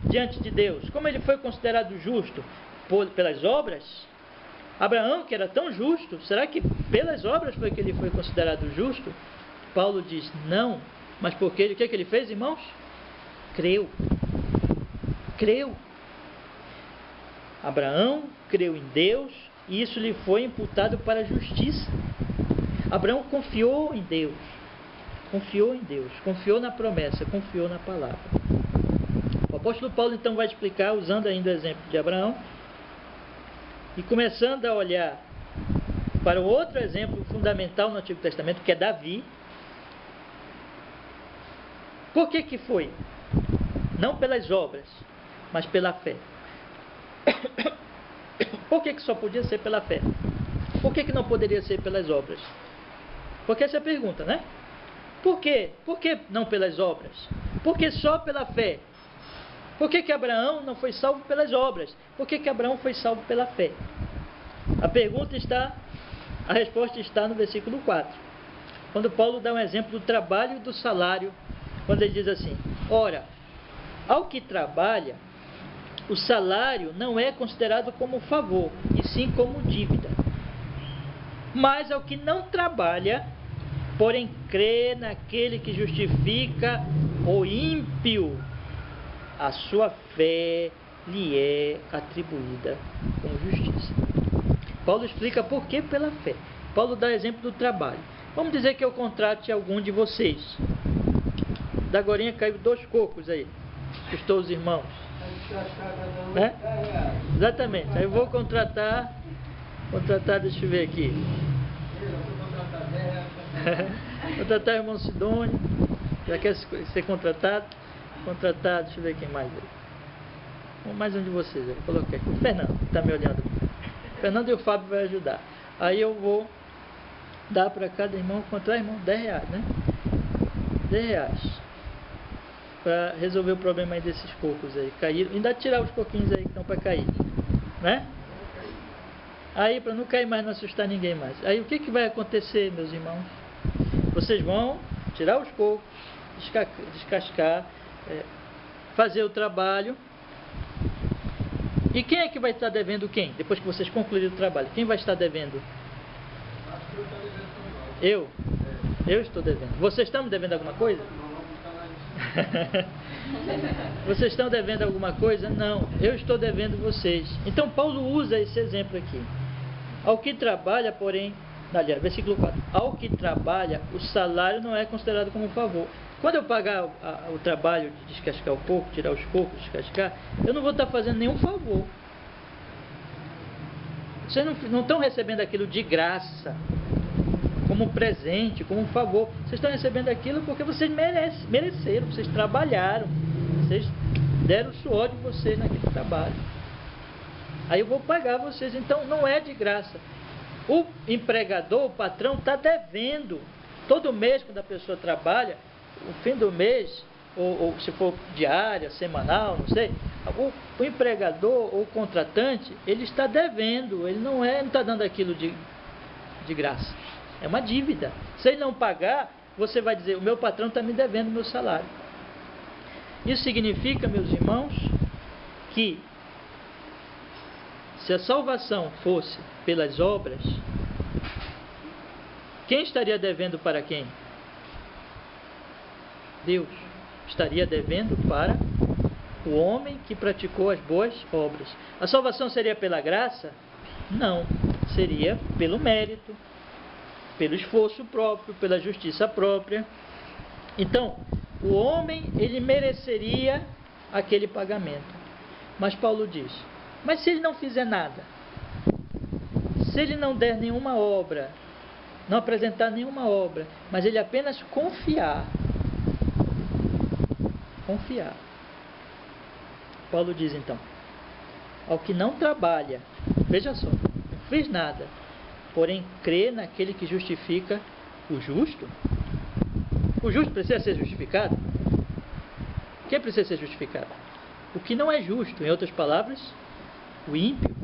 diante de Deus? Como ele foi considerado justo? Pelas obras? Abraão, que era tão justo, será que pelas obras foi que ele foi considerado justo? Paulo diz, não, mas porque ele, o que ele fez, irmãos? Creu. Creu. Abraão creu em Deus, e isso lhe foi imputado para a justiça. Abraão confiou em Deus, confiou na promessa, confiou na palavra. O apóstolo Paulo então vai explicar, usando ainda o exemplo de Abraão, e começando a olhar para o outro exemplo fundamental no Antigo Testamento, que é Davi. Por que foi? Não pelas obras, mas pela fé. Por que só podia ser pela fé? Por que não poderia ser pelas obras? Porque essa é a pergunta, né? Por quê? Por que não pelas obras? Por que só pela fé? Por que Abraão não foi salvo pelas obras? Por que Abraão foi salvo pela fé? A resposta está no versículo 4. Quando Paulo dá um exemplo do trabalho e do salário, quando ele diz assim, ora, ao que trabalha, o salário não é considerado como favor, e sim como dívida. Mas ao que não trabalha, porém crê naquele que justifica o ímpio, a sua fé lhe é atribuída como justiça. Paulo explica por que pela fé. Paulo dá exemplo do trabalho. Vamos dizer que eu contrate algum de vocês. Da agorinha caiu 2 cocos aí. Custou os irmãos. Né? Exatamente. Aí eu vou contratar, deixa eu ver aqui. Contratar o irmão Sidônio. Já quer ser contratado? Contratado, deixa eu ver quem mais aí. Mais um de vocês, eu coloquei aqui. O Fernando, que está me olhando. O Fernando e o Fábio vai ajudar. Aí eu vou dar para cada irmão, contra irmão, R$10, né? R$10. Para resolver o problema aí desses cocos aí. Caíram. Ainda tirar os coquinhos aí que estão para cair. Né? Aí, para não cair mais, não assustar ninguém mais. Aí o que vai acontecer, meus irmãos? Vocês vão tirar os cocos, descascar, fazer o trabalho. E quem é que vai estar devendo quem? Depois que vocês concluírem o trabalho, quem vai estar devendo? Eu? Eu estou devendo. Vocês estão me devendo alguma coisa? Vocês estão devendo alguma coisa? Não, eu estou devendo vocês. Então Paulo usa esse exemplo aqui. Ao que trabalha, porém, aliás, versículo 4, ao que trabalha, o salário não é considerado como favor. Quando eu pagar o trabalho de descascar o coco, tirar os cocos, descascar, eu não vou estar fazendo nenhum favor. Vocês não estão recebendo aquilo de graça, como um presente, como um favor. Vocês estão recebendo aquilo porque vocês mereceram, vocês trabalharam, vocês deram o suor de vocês naquele trabalho. Aí eu vou pagar vocês, então não é de graça. O empregador, o patrão, está devendo. Todo mês, quando a pessoa trabalha, o fim do mês, ou se for diária, semanal, não sei, o empregador ou o contratante, ele está devendo, ele não está dando aquilo de graça. É uma dívida. Se ele não pagar, você vai dizer, o meu patrão está me devendo o meu salário. Isso significa, meus irmãos, que se a salvação fosse pelas obras, quem estaria devendo para quem? Deus estaria devendo para o homem que praticou as boas obras. A salvação seria pela graça? Não, seria pelo mérito, pelo esforço próprio, pela justiça própria. Então, o homem, ele mereceria aquele pagamento. Mas Paulo diz, mas se ele não fizer nada, se ele não der nenhuma obra, não apresentar nenhuma obra, mas ele apenas confiar. Paulo diz então, ao que não trabalha, veja só, não fez nada, porém crê naquele que justifica o justo. O justo precisa ser justificado? Quem precisa ser justificado? O que não é justo, em outras palavras, o ímpio.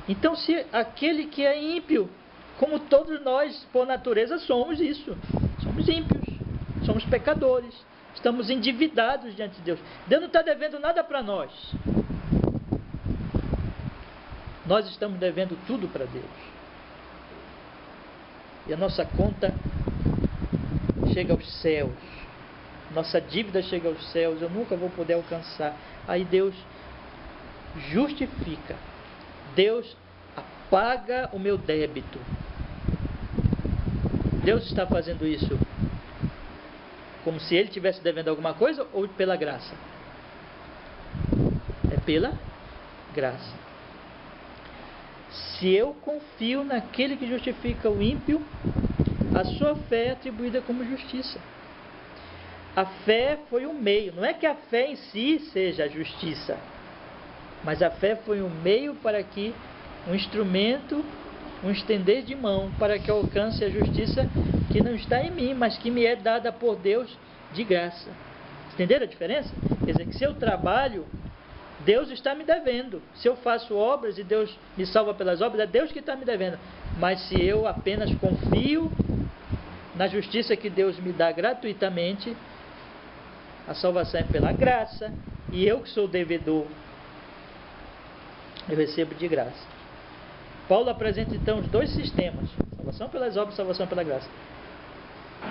Então, se aquele que é ímpio, como todos nós, por natureza, somos isso, somos ímpios, somos pecadores, estamos endividados diante de Deus. Deus não está devendo nada para nós. Nós estamos devendo tudo para Deus. E a nossa conta chega aos céus. Nossa dívida chega aos céus. Eu nunca vou poder alcançar. Aí Deus justifica. Deus apaga o meu débito. Deus está fazendo isso como se Ele estivesse devendo alguma coisa ou pela graça? É pela graça. Se eu confio naquele que justifica o ímpio, a sua fé é atribuída como justiça. A fé foi um meio, não é que a fé em si seja a justiça, mas a fé foi um meio para que um instrumento, um estender de mão, para que alcance a justiça que não está em mim, mas que me é dada por Deus de graça. Entenderam a diferença? Quer dizer, que se eu trabalho, Deus está me devendo. Se eu faço obras e Deus me salva pelas obras, é Deus que está me devendo. Mas se eu apenas confio na justiça que Deus me dá gratuitamente, a salvação é pela graça, e eu que sou devedor, eu recebo de graça. Paulo apresenta então os dois sistemas: salvação pelas obras, salvação pela graça.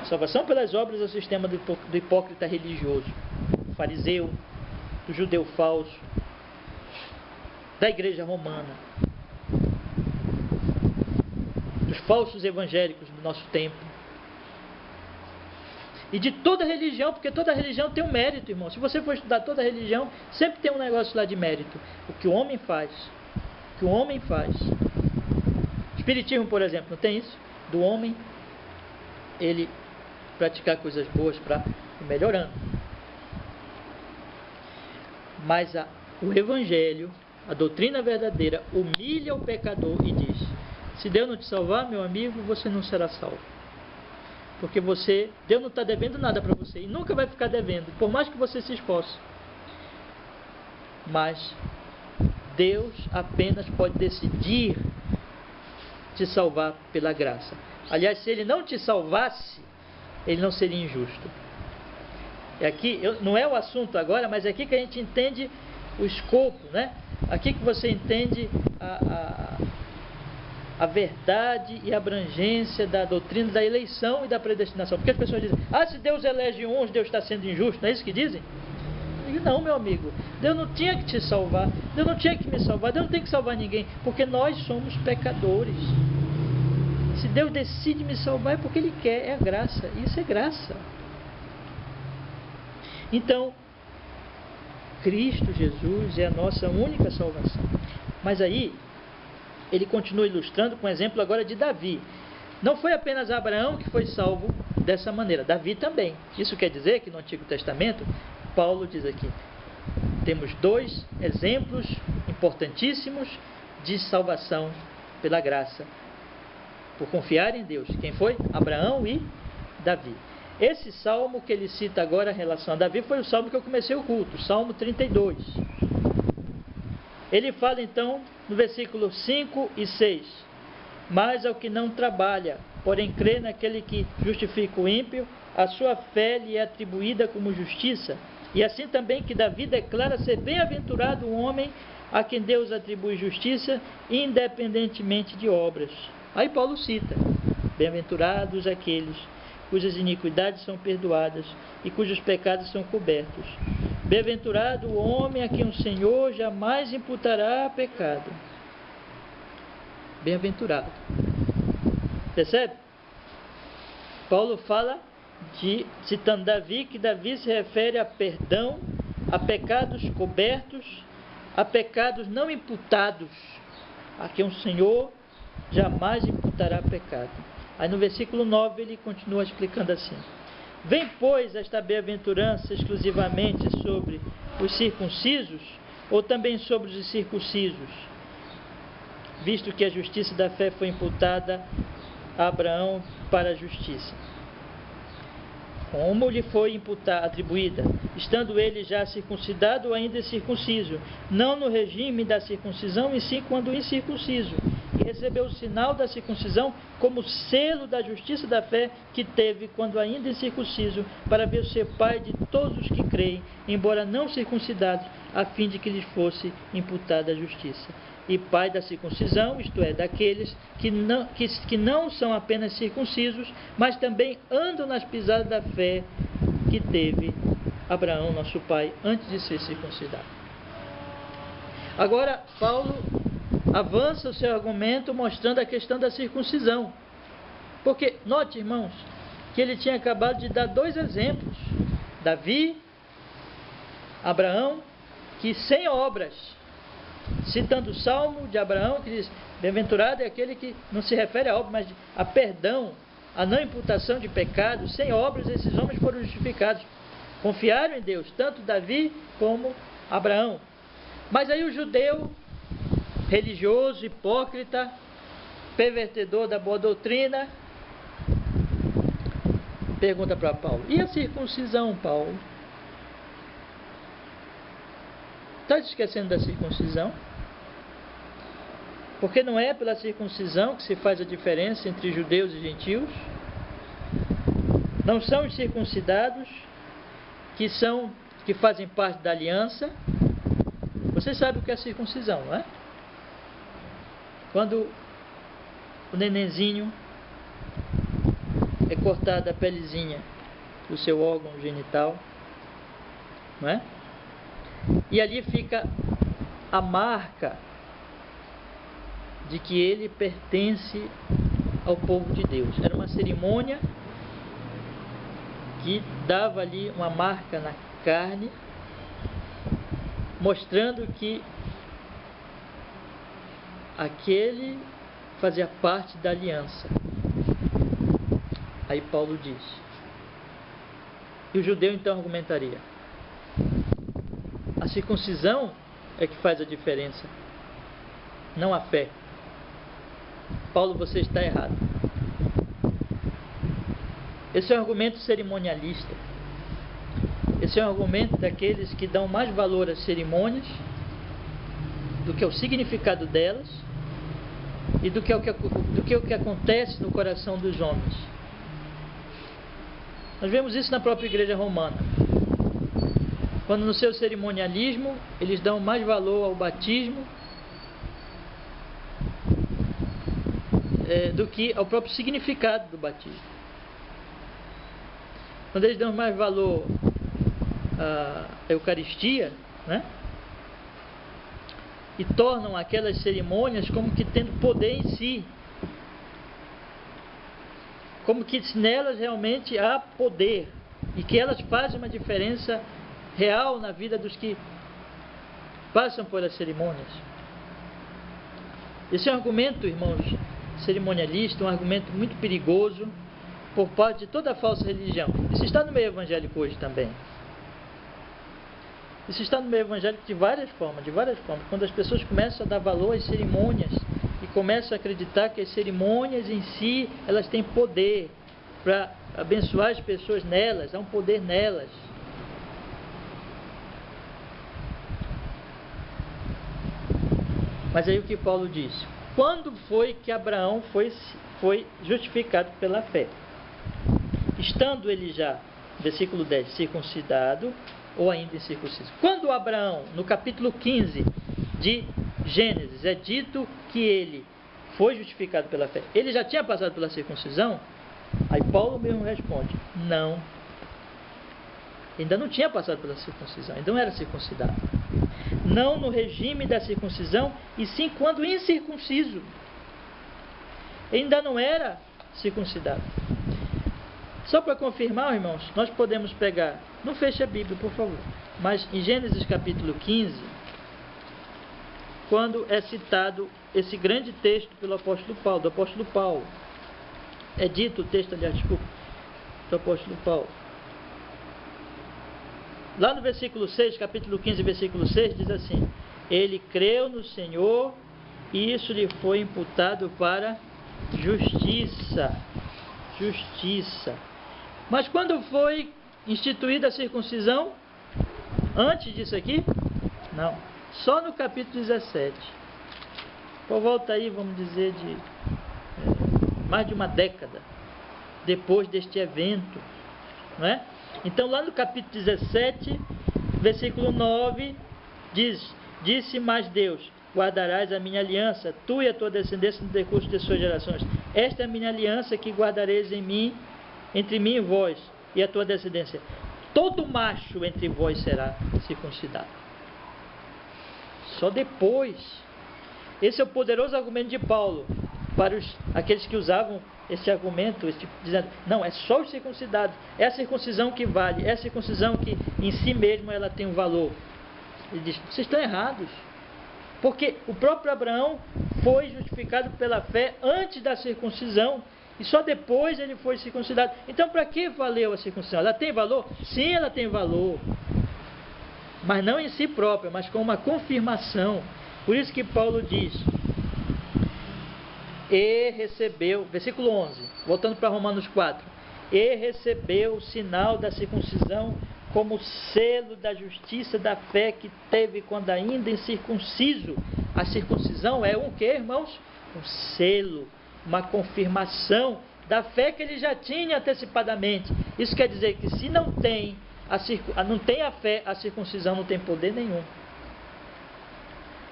Salvação pelas obras é o sistema do hipócrita religioso, do fariseu, do judeu falso, da igreja romana, dos falsos evangélicos do nosso tempo, e de toda religião, porque toda religião tem um mérito, irmão. Se você for estudar toda religião, sempre tem um negócio lá de mérito. O que o homem faz. O que o homem faz. Espiritismo, por exemplo, não tem isso? Do homem, ele praticar coisas boas para ir melhorando. Mas o Evangelho, a doutrina verdadeira, humilha o pecador e diz: se Deus não te salvar, meu amigo, você não será salvo. Porque Deus não está devendo nada para você e nunca vai ficar devendo, por mais que você se esforce. Mas Deus apenas pode decidir te salvar pela graça. Aliás, se Ele não te salvasse, Ele não seria injusto. E aqui, não é o assunto agora, mas é aqui que a gente entende o escopo, né? Aqui que você entende a verdade e a abrangência da doutrina da eleição e da predestinação. Porque as pessoas dizem: se Deus elege uns, Deus está sendo injusto. Não é isso que dizem? Eu digo: não, meu amigo, Deus não tinha que te salvar, Deus não tinha que me salvar, Deus não tem que salvar ninguém, porque nós somos pecadores. Se Deus decide me salvar é porque Ele quer, é a graça, isso é graça. Então, Cristo Jesus é a nossa única salvação. Mas aí, ele continua ilustrando com o exemplo agora de Davi. Não foi apenas Abraão que foi salvo dessa maneira, Davi também. Isso quer dizer que no Antigo Testamento, Paulo diz aqui, temos dois exemplos importantíssimos de salvação pela graça, por confiar em Deus. Quem foi? Abraão e Davi. Esse salmo que ele cita agora em relação a Davi foi o salmo que eu comecei o culto, Salmo 32. Ele fala então no versículo 5 e 6: mas ao que não trabalha, porém crê naquele que justifica o ímpio, a sua fé lhe é atribuída como justiça. E assim também que Davi declara ser bem-aventurado o homem a quem Deus atribui justiça, independentemente de obras. Aí Paulo cita: bem-aventurados aqueles cujas iniquidades são perdoadas e cujos pecados são cobertos. Bem-aventurado o homem a quem o Senhor jamais imputará pecado. Bem-aventurado. Percebe? Paulo fala, citando Davi, que Davi se refere a perdão, a pecados cobertos, a pecados não imputados, a quem o Senhor jamais imputará pecado. Aí no versículo 9 ele continua explicando assim: vem, pois, esta bem-aventurança exclusivamente sobre os circuncisos, ou também sobre os incircuncisos, visto que a justiça da fé foi imputada a Abraão para a justiça, como lhe foi atribuída, estando ele já circuncidado ou ainda circunciso, não no regime da circuncisão, e sim quando incircunciso, e recebeu o sinal da circuncisão como selo da justiça da fé que teve quando ainda incircunciso, para ver ser pai de todos os que creem, embora não circuncidados, a fim de que lhes fosse imputada a justiça. E pai da circuncisão, isto é, daqueles que não são apenas circuncisos, mas também andam nas pisadas da fé que teve Abraão, nosso pai, antes de ser circuncidado. Agora, Paulo avança o seu argumento mostrando a questão da circuncisão. Porque, note, irmãos, que ele tinha acabado de dar dois exemplos: Davi, Abraão, que sem obras, citando o Salmo de Abraão, que diz: bem-aventurado é aquele que não se refere a obras, mas a perdão, a não imputação de pecados. Sem obras esses homens foram justificados, confiaram em Deus, tanto Davi como Abraão. Mas aí o judeu religioso, hipócrita, pervertedor da boa doutrina, pergunta para Paulo: e a circuncisão, Paulo? Está esquecendo da circuncisão? Porque não é pela circuncisão que se faz a diferença entre judeus e gentios? Não são os circuncidados que fazem parte da aliança? Você sabe o que é circuncisão, não é? Quando o nenenzinho é cortada a pelezinha do seu órgão genital, não é? E ali fica a marca de que ele pertence ao povo de Deus. Era uma cerimônia que dava ali uma marca na carne, mostrando que aquele fazia parte da aliança. Aí Paulo diz, e o judeu então argumentaria: a circuncisão é que faz a diferença, não a fé. Paulo, você está errado. Esse é um argumento cerimonialista. Esse é um argumento daqueles que dão mais valor às cerimônias do que ao significado delas e do que o que acontece no coração dos homens. Nós vemos isso na própria igreja romana, quando no seu cerimonialismo eles dão mais valor ao batismo do que ao próprio significado do batismo. Quando eles dão mais valor à Eucaristia, né? E tornam aquelas cerimônias como que tendo poder em si, como que nelas realmente há poder e que elas fazem uma diferença real na vida dos que passam por as cerimônias. Esse é um argumento, irmãos, cerimonialista, um argumento muito perigoso por parte de toda a falsa religião. Isso está no meio evangélico hoje também. Isso está no meio evangélico de várias formas. Quando as pessoas começam a dar valor às cerimônias e começam a acreditar que as cerimônias em si, elas têm poder para abençoar as pessoas nelas, há um poder nelas. Mas aí o que Paulo diz? Quando foi que Abraão foi justificado pela fé? Estando ele já, versículo 10, circuncidado ou ainda incircunciso. Quando Abraão, no capítulo 15 de Gênesis, é dito que ele foi justificado pela fé, ele já tinha passado pela circuncisão? Aí Paulo mesmo responde: não, ainda não tinha passado pela circuncisão, ainda não era circuncidado. Não no regime da circuncisão, e sim quando incircunciso. Ainda não era circuncidado. Só para confirmar, irmãos, nós podemos pegar, não feche a Bíblia, por favor, mas em Gênesis capítulo 15, quando é citado esse grande texto pelo apóstolo Paulo, do apóstolo Paulo, é dito o texto, aliás, desculpa, do apóstolo Paulo. Lá no versículo 6, capítulo 15, versículo 6, diz assim: ele creu no Senhor e isso lhe foi imputado para justiça. Justiça. Mas quando foi instituída a circuncisão? Antes disso aqui? Não. Só no capítulo 17. Por volta aí, vamos dizer, de mais de uma década depois deste evento, não é? Então lá no capítulo 17, versículo 9, diz: disse mais Deus: guardarás a minha aliança, tu e a tua descendência no decurso de suas gerações. Esta é a minha aliança que guardareis em mim, entre mim e vós e a tua descendência. Todo macho entre vós será circuncidado. Só depois. Esse é o poderoso argumento de Paulo para aqueles que usavam esse argumento, dizendo: não, é só os circuncidados, é a circuncisão que vale, é a circuncisão que em si mesma ela tem um valor. Ele diz: vocês estão errados, porque o próprio Abraão foi justificado pela fé antes da circuncisão e só depois ele foi circuncidado. Então, para que valeu a circuncisão? Ela tem valor? Sim, ela tem valor, mas não em si própria, mas com uma confirmação. Por isso que Paulo diz: e recebeu, versículo 11, voltando para Romanos 4, e recebeu o sinal da circuncisão como selo da justiça da fé que teve quando ainda incircunciso. A circuncisão é um que, irmãos? Um selo, uma confirmação da fé que ele já tinha antecipadamente. Isso quer dizer que se não tem a fé, a circuncisão não tem poder nenhum.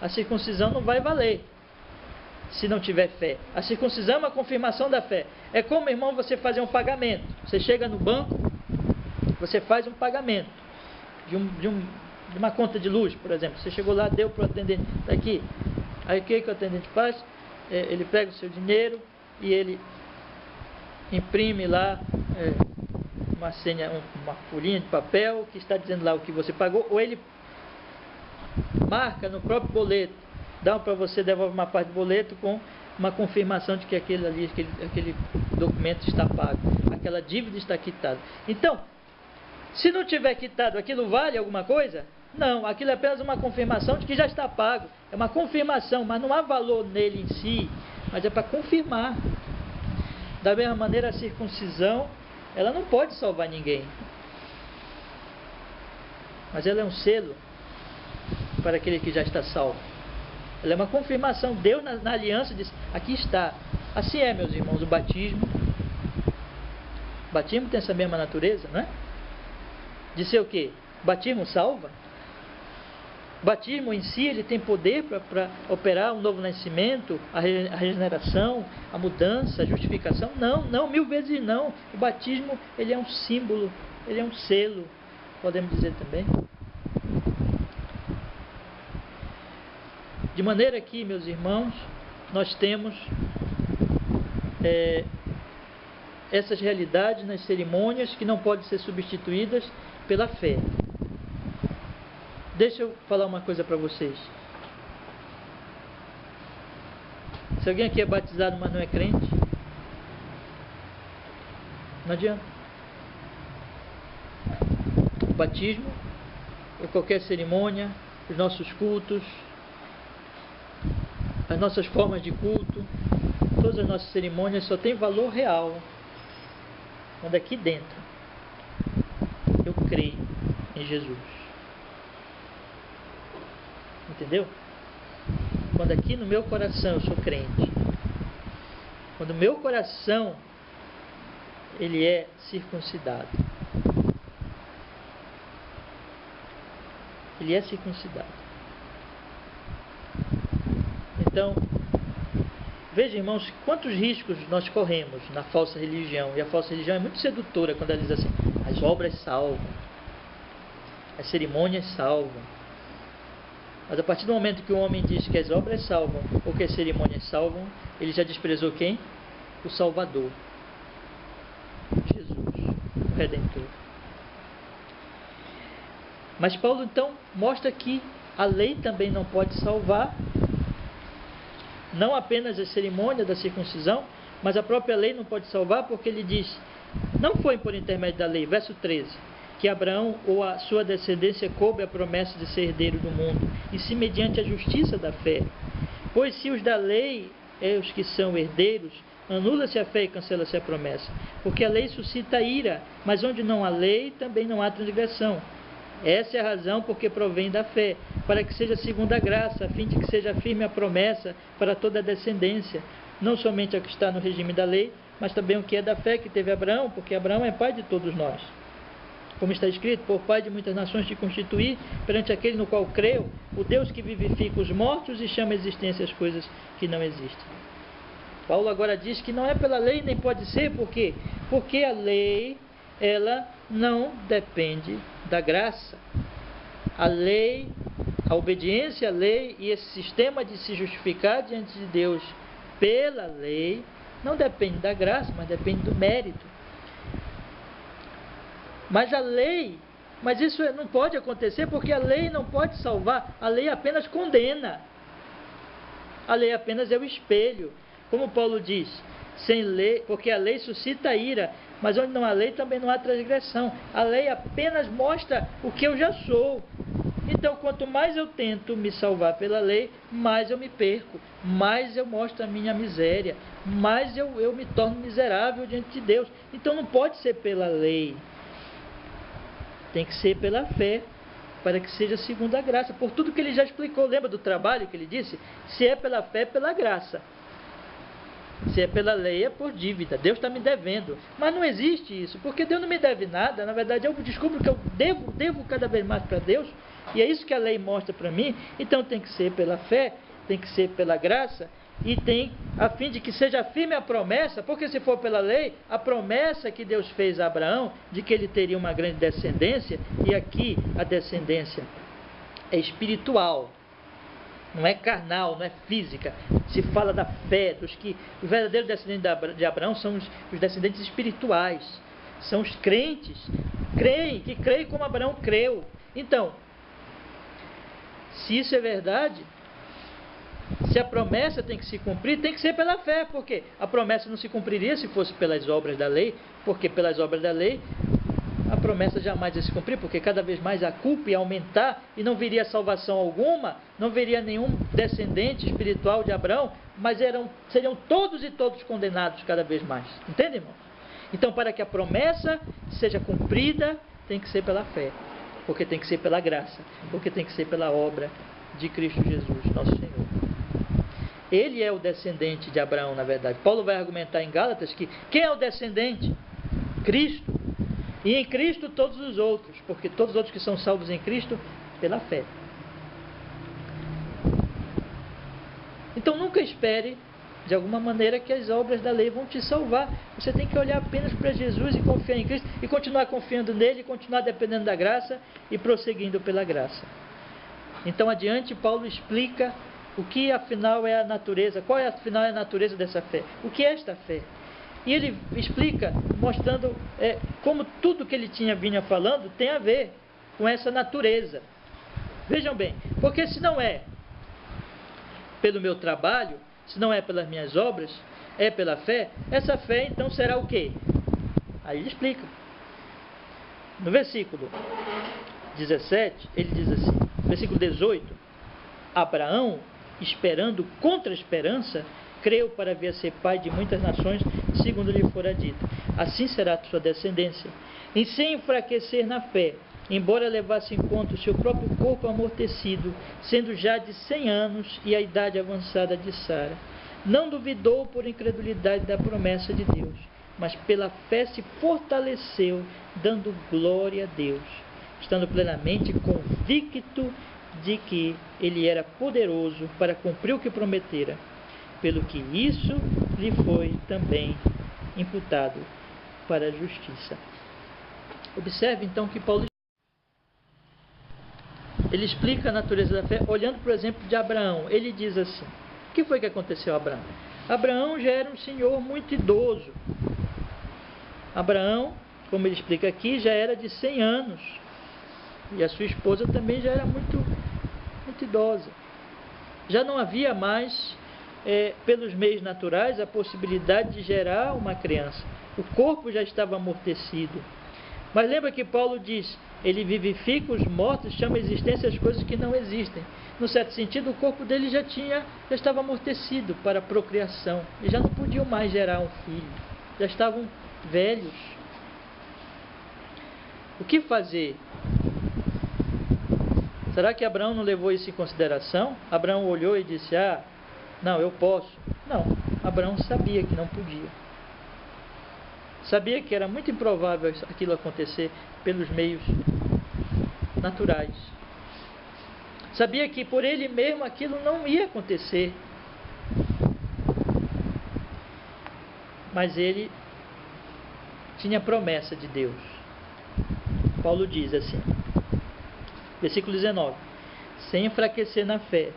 A circuncisão não vai valer se não tiver fé. A circuncisão é uma confirmação da fé. É como, irmão, você fazer um pagamento. Você chega no banco, você faz um pagamento de uma conta de luz, por exemplo. Você chegou lá, deu para o atendente, está aqui. Aí o que o atendente faz? Ele pega o seu dinheiro e ele imprime lá uma senha, uma folhinha de papel que está dizendo lá o que você pagou, ou ele marca no próprio boleto, dá para você, devolve uma parte do boleto com uma confirmação de que aquele documento está pago, aquela dívida está quitada. Então, se não tiver quitado, aquilo vale alguma coisa? Não, aquilo é apenas uma confirmação de que já está pago. É uma confirmação, mas não há valor nele em si, mas é para confirmar. Da mesma maneira, a circuncisão, ela não pode salvar ninguém, mas ela é um selo para aquele que já está salvo. Ela é uma confirmação. Deus na aliança diz: aqui está. Assim é, meus irmãos, o batismo. O batismo tem essa mesma natureza, não é? De ser o quê? O batismo salva. O batismo em si, ele tem poder para operar um novo nascimento, a regeneração, a mudança, a justificação? Não, mil vezes não. O batismo, ele é um símbolo, ele é um selo, podemos dizer também. De maneira que, meus irmãos, nós temos essas realidades nas cerimônias que não podem ser substituídas pela fé. Deixa eu falar uma coisa para vocês. Se alguém aqui é batizado, mas não é crente, não adianta. O batismo, ou qualquer cerimônia, os nossos cultos, as nossas formas de culto, todas as nossas cerimônias só têm valor real quando aqui dentro eu creio em Jesus. Entendeu? Quando aqui no meu coração eu sou crente, quando o meu coração ele é circuncidado, ele é circuncidado. Então, veja, irmãos, quantos riscos nós corremos na falsa religião. E a falsa religião é muito sedutora quando ela diz assim: as obras salvam, as cerimônias salvam. Mas a partir do momento que o homem diz que as obras salvam ou que as cerimônias salvam, ele já desprezou quem? O Salvador. Redentor. Mas Paulo então mostra que a lei também não pode salvar, não apenas a cerimônia da circuncisão, mas a própria lei não pode salvar, porque ele diz: não foi por intermédio da lei, verso 13, que Abraão ou a sua descendência coube a promessa de ser herdeiro do mundo, e sim mediante a justiça da fé. Pois se os da lei é os que são herdeiros, anula-se a fé e cancela-se a promessa, porque a lei suscita ira, mas onde não há lei, também não há transgressão. Essa é a razão porque provém da fé, para que seja segundo a graça, a fim de que seja firme a promessa para toda a descendência, não somente a que está no regime da lei, mas também o que é da fé que teve Abraão, porque Abraão é pai de todos nós. Como está escrito: por pai de muitas nações te constituí, perante aquele no qual creu, o Deus que vivifica os mortos e chama à existência as coisas que não existem. Paulo agora diz que não é pela lei, nem pode ser, por quê? Porque a lei, ela não depende da graça. A lei, a obediência à lei e esse sistema de se justificar diante de Deus pela lei não depende da graça, mas depende do mérito. Mas a lei, mas isso não pode acontecer porque a lei não pode salvar, a lei apenas condena. A lei apenas é o espelho. Como Paulo diz, sem lei, porque a lei suscita ira, mas onde não há lei também não há transgressão. A lei apenas mostra o que eu já sou. Então, quanto mais eu tento me salvar pela lei, mais eu me perco, mais eu mostro a minha miséria, mais eu me torno miserável diante de Deus. Então, não pode ser pela lei, tem que ser pela fé, para que seja segundo a graça. Por tudo que ele já explicou, lembra do trabalho que ele disse? Se é pela fé, é pela graça. Se é pela lei, é por dívida. Deus está me devendo. Mas não existe isso, porque Deus não me deve nada. Na verdade, eu descubro que eu devo cada vez mais para Deus. E é isso que a lei mostra para mim. Então tem que ser pela fé, tem que ser pela graça, e tem a fim de que seja firme a promessa, porque se for pela lei, a promessa que Deus fez a Abraão, de que ele teria uma grande descendência, e aqui a descendência é espiritual, não é carnal, não é física. Se fala da fé, os verdadeiros descendentes de Abraão são os descendentes espirituais, são os crentes, que creem como Abraão creu. Então, se isso é verdade, se a promessa tem que se cumprir, tem que ser pela fé, porque a promessa não se cumpriria se fosse pelas obras da lei, porque pelas obras da lei a promessa jamais ia se cumprir, porque cada vez mais a culpa ia aumentar e não viria salvação alguma, não viria nenhum descendente espiritual de Abraão, mas seriam todos e todos condenados cada vez mais. Entende, irmão? Então, para que a promessa seja cumprida, tem que ser pela fé, porque tem que ser pela graça, porque tem que ser pela obra de Cristo Jesus, nosso Senhor. Ele é o descendente de Abraão, na verdade. Paulo vai argumentar em Gálatas que quem é o descendente? Cristo. E em Cristo todos os outros, porque todos os outros que são salvos em Cristo pela fé. Então nunca espere, de alguma maneira, que as obras da lei vão te salvar. Você tem que olhar apenas para Jesus e confiar em Cristo, e continuar confiando nele, e continuar dependendo da graça, e prosseguindo pela graça. Então adiante, Paulo explica o que afinal é a natureza, qual é afinal a natureza dessa fé, o que é esta fé. E ele explica, mostrando como tudo que ele tinha vinha falando tem a ver com essa natureza. Vejam bem, porque se não é pelo meu trabalho, se não é pelas minhas obras, é pela fé, essa fé então será o quê? Aí ele explica. No versículo 17, ele diz assim, versículo 18, Abraão, esperando contra a esperança, creu para vir a ser pai de muitas nações, segundo lhe fora dito. Assim será a sua descendência. E sem enfraquecer na fé, embora levasse em conta o seu próprio corpo amortecido, sendo já de 100 anos e a idade avançada de Sara, não duvidou por incredulidade da promessa de Deus, mas pela fé se fortaleceu, dando glória a Deus, estando plenamente convicto de que ele era poderoso para cumprir o que prometera, pelo que isso lhe foi também imputado para a justiça. Observe então que Paulo ele explica a natureza da fé olhando para o exemplo de Abraão. Ele diz assim, o que foi que aconteceu a Abraão? Abraão já era um senhor muito idoso. Abraão como ele explica aqui, já era de 100 anos. E a sua esposa também já era muito idosa. Já não havia mais, pelos meios naturais, a possibilidade de gerar uma criança. O corpo já estava amortecido. Mas lembra que Paulo diz, ele vivifica os mortos, chama a existência as coisas que não existem. No certo sentido, o corpo dele já estava amortecido para a procriação. E já não podiam mais gerar um filho. Já estavam velhos. O que fazer? Será que Abraão não levou isso em consideração? Abraão olhou e disse, não, eu posso. Não, Abraão sabia que não podia. Sabia que era muito improvável aquilo acontecer pelos meios naturais. Sabia que por ele mesmo aquilo não ia acontecer. Mas ele tinha promessa de Deus. Paulo diz assim, versículo 19: sem enfraquecer na fé,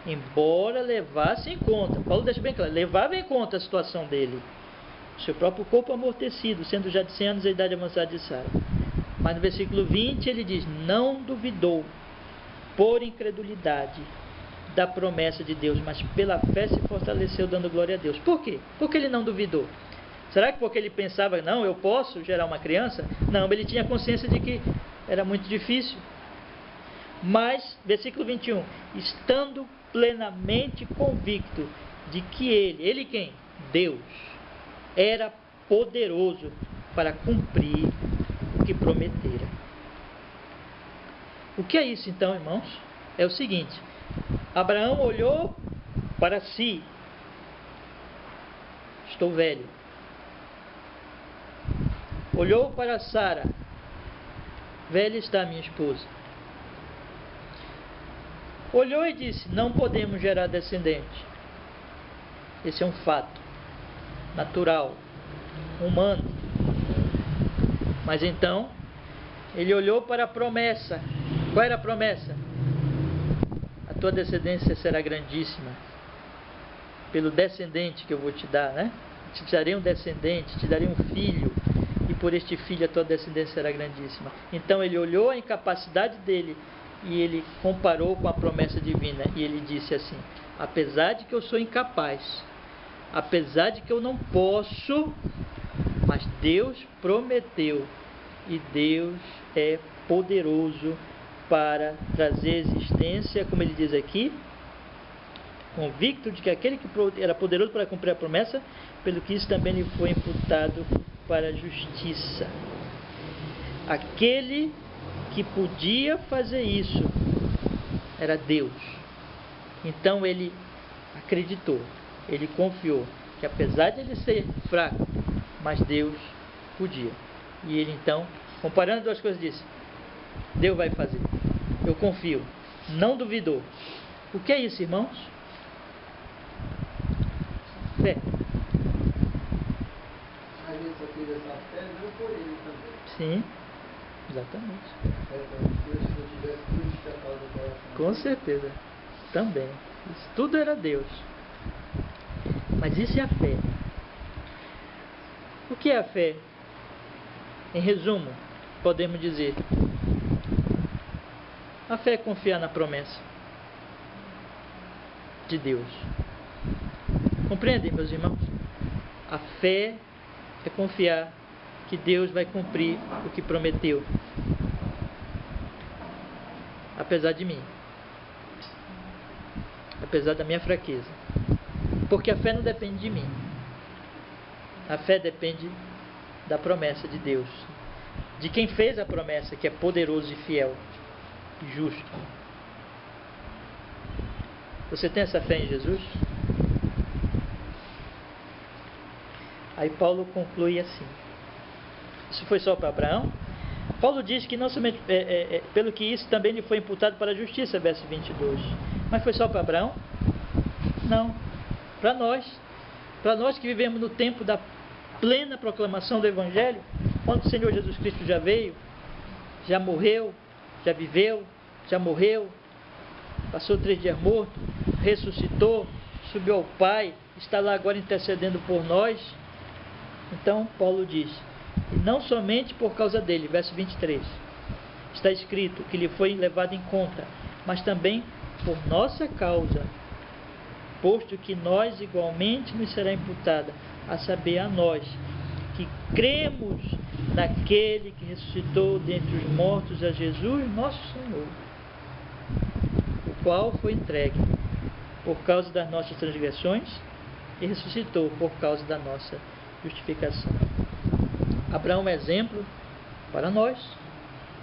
embora levasse em conta, Paulo deixa bem claro, levava em conta a situação dele, seu próprio corpo amortecido, sendo já de 100 anos a idade avançada de Sara. Mas no versículo 20 ele diz, não duvidou por incredulidade da promessa de Deus, mas pela fé se fortaleceu, dando glória a Deus. Por quê? Porque ele não duvidou. Será que porque ele pensava, não, eu posso gerar uma criança? Não, ele tinha consciência de que era muito difícil. Mas, versículo 21, estando plenamente convicto de que ele quem? Deus, era poderoso para cumprir o que prometera. O que é isso então, irmãos? É o seguinte, Abraão olhou para si, estou velho. Olhou para Sara, velha está minha esposa. Olhou e disse, não podemos gerar descendente. Esse é um fato natural, humano. Mas então, ele olhou para a promessa. Qual era a promessa? A tua descendência será grandíssima. Pelo descendente que eu vou te dar, né? Te darei um descendente, te darei um filho. E por este filho a tua descendência será grandíssima. Então ele olhou a incapacidade dele e ele comparou com a promessa divina. E ele disse assim, apesar de que eu sou incapaz, apesar de que eu não posso, mas Deus prometeu. E Deus é poderoso para trazer existência, como ele diz aqui, convicto de que aquele que era poderoso para cumprir a promessa, pelo que isso também lhe foi imputado para a justiça. Aquele que podia fazer isso era Deus. Então ele acreditou, ele confiou que apesar de ele ser fraco, mas Deus podia. E ele então, comparando duas coisas, disse, Deus vai fazer, eu confio, não duvidou. O que é isso, irmãos? Fé. Mas ele só teve essa fé não por ele também. Sim, exatamente. Se Deus não tivesse tudo despertado do coração. Com certeza, também. Isso tudo era Deus. Mas isso é a fé. O que é a fé? Em resumo, podemos dizer, a fé é confiar na promessa de Deus. Compreendem, meus irmãos? A fé é confiar que Deus vai cumprir o que prometeu, apesar de mim, apesar da minha fraqueza, porque a fé não depende de mim, a fé depende da promessa de Deus, de quem fez a promessa, que é poderoso e fiel e justo. Você tem essa fé em Jesus? Aí Paulo conclui assim. Isso foi só para Abraão? Paulo diz que não somente, pelo que isso também lhe foi imputado para a justiça, verso 22. Mas foi só para Abraão? Não. Para nós que vivemos no tempo da plena proclamação do Evangelho, onde o Senhor Jesus Cristo já veio, já morreu, já viveu, já morreu, passou 3 dias morto, ressuscitou, subiu ao Pai, está lá agora intercedendo por nós. Então Paulo diz E não somente por causa dele, verso 23. Está escrito que lhe foi levado em conta, mas também por nossa causa, posto que nós igualmente nos será imputada, a saber, a nós, que cremos naquele que ressuscitou dentre os mortos, a Jesus, nosso Senhor, o qual foi entregue por causa das nossas transgressões e ressuscitou por causa da nossa justificação. Abraão é um exemplo para nós,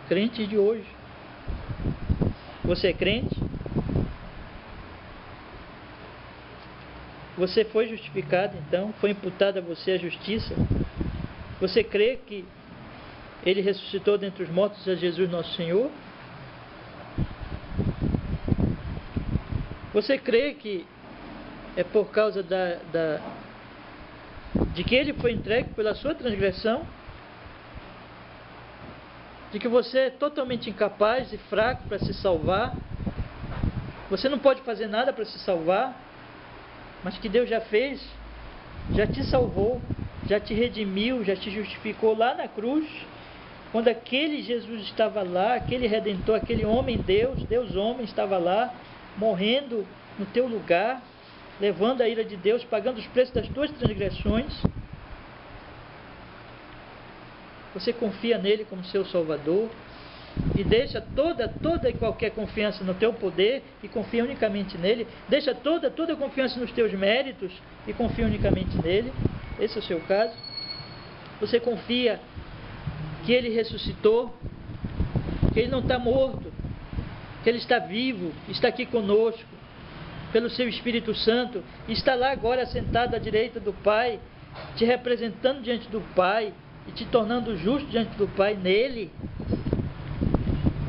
crentes de hoje. Você é crente? Você foi justificado, então? Foi imputada a você a justiça? Você crê que Ele ressuscitou dentre os mortos a Jesus nosso Senhor? Você crê que é por causa de que Ele foi entregue pela sua transgressão? De que você é totalmente incapaz e fraco para se salvar? Você não pode fazer nada para se salvar? Mas que Deus já fez, já te salvou, já te redimiu, já te justificou lá na cruz, quando aquele Jesus estava lá, aquele Redentor, aquele homem Deus, Deus homem, estava lá, morrendo no teu lugar, levando a ira de Deus, pagando os preços das tuas transgressões. Você confia nele como seu Salvador e deixa toda e qualquer confiança no teu poder e confia unicamente nele. Deixa toda a confiança nos teus méritos e confia unicamente nele. Esse é o seu caso. Você confia que ele ressuscitou, que ele não está morto, que ele está vivo, está aqui conosco, pelo seu Espírito Santo, está lá agora sentado à direita do Pai, te representando diante do Pai e te tornando justo diante do Pai nele.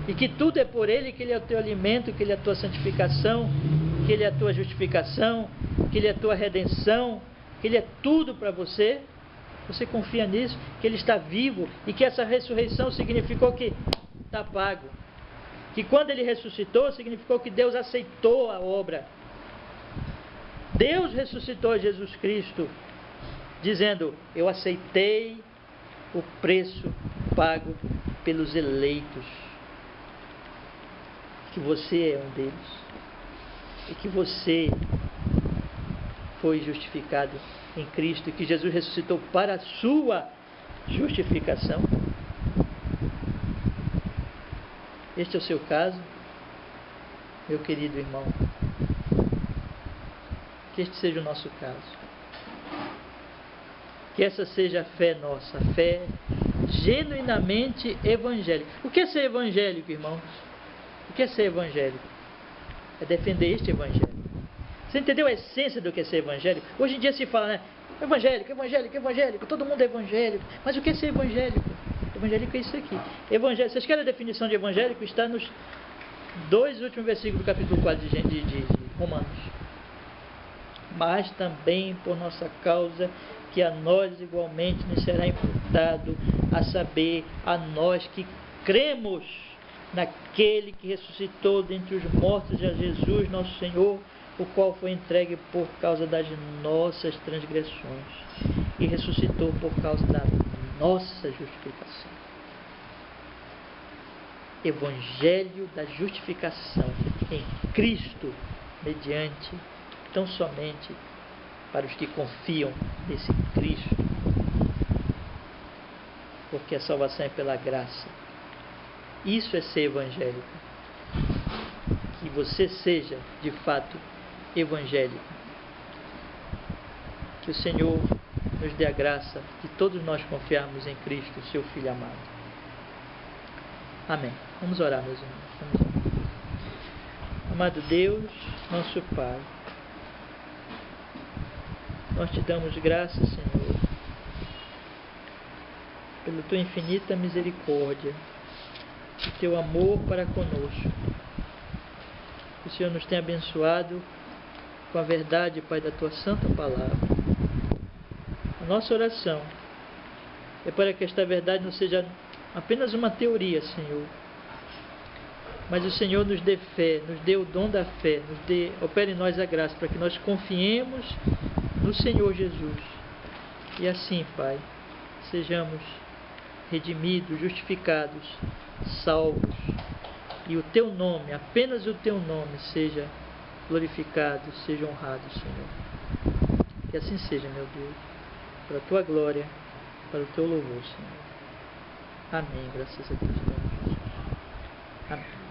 E que tudo é por Ele, que Ele é o teu alimento, que Ele é a tua santificação, que Ele é a tua justificação, que Ele é a tua redenção, que Ele é tudo para você. Você confia nisso, que Ele está vivo e que essa ressurreição significou que está pago. Que quando Ele ressuscitou, significou que Deus aceitou a obra. Deus ressuscitou Jesus Cristo, dizendo: eu aceitei o preço pago pelos eleitos. Que você é um deles e que você foi justificado em Cristo e que Jesus ressuscitou para a sua justificação. Este é o seu caso, meu querido irmão. Que este seja o nosso caso. Que essa seja a fé nossa, a fé genuinamente evangélica. O que é ser evangélico, irmãos? O que é ser evangélico? É defender este evangelho. Você entendeu a essência do que é ser evangélico? Hoje em dia se fala, né? Evangélico, evangélico, evangélico, todo mundo é evangélico. Mas o que é ser evangélico? Evangélico é isso aqui. Evangelho, vocês querem a definição de evangélico? Está nos 2 últimos versículos do capítulo 4 de Romanos. Mas também por nossa causa, que a nós igualmente nos será imputado, a saber, a nós que cremos naquele que ressuscitou dentre os mortos, a Jesus nosso Senhor, o qual foi entregue por causa das nossas transgressões e ressuscitou por causa da nossa justificação. Evangelho da justificação em Cristo, mediante, tão somente para os que confiam nesse Cristo, porque a salvação é pela graça. Isso é ser evangélico. Que você seja, de fato, evangélico. Que o Senhor nos dê a graça de todos nós confiarmos em Cristo, seu Filho amado. Amém. Vamos orar, meus irmãos. Vamos orar. Amado Deus, nosso Pai, nós te damos graça, Senhor, pela tua infinita misericórdia, o teu amor para conosco. Que o Senhor nos tenha abençoado com a verdade, Pai, da tua santa palavra. A nossa oração é para que esta verdade não seja apenas uma teoria, Senhor, mas o Senhor nos dê fé, nos dê o dom da fé, opere em nós a graça, para que nós confiemos no Senhor Jesus. E assim, Pai, sejamos redimidos, justificados, salvos, e o teu nome, apenas o teu nome, seja glorificado, seja honrado, Senhor. Que assim seja, meu Deus, para a tua glória, para o teu louvor, Senhor. Amém. Graças a Deus, em nome de Jesus. Amém.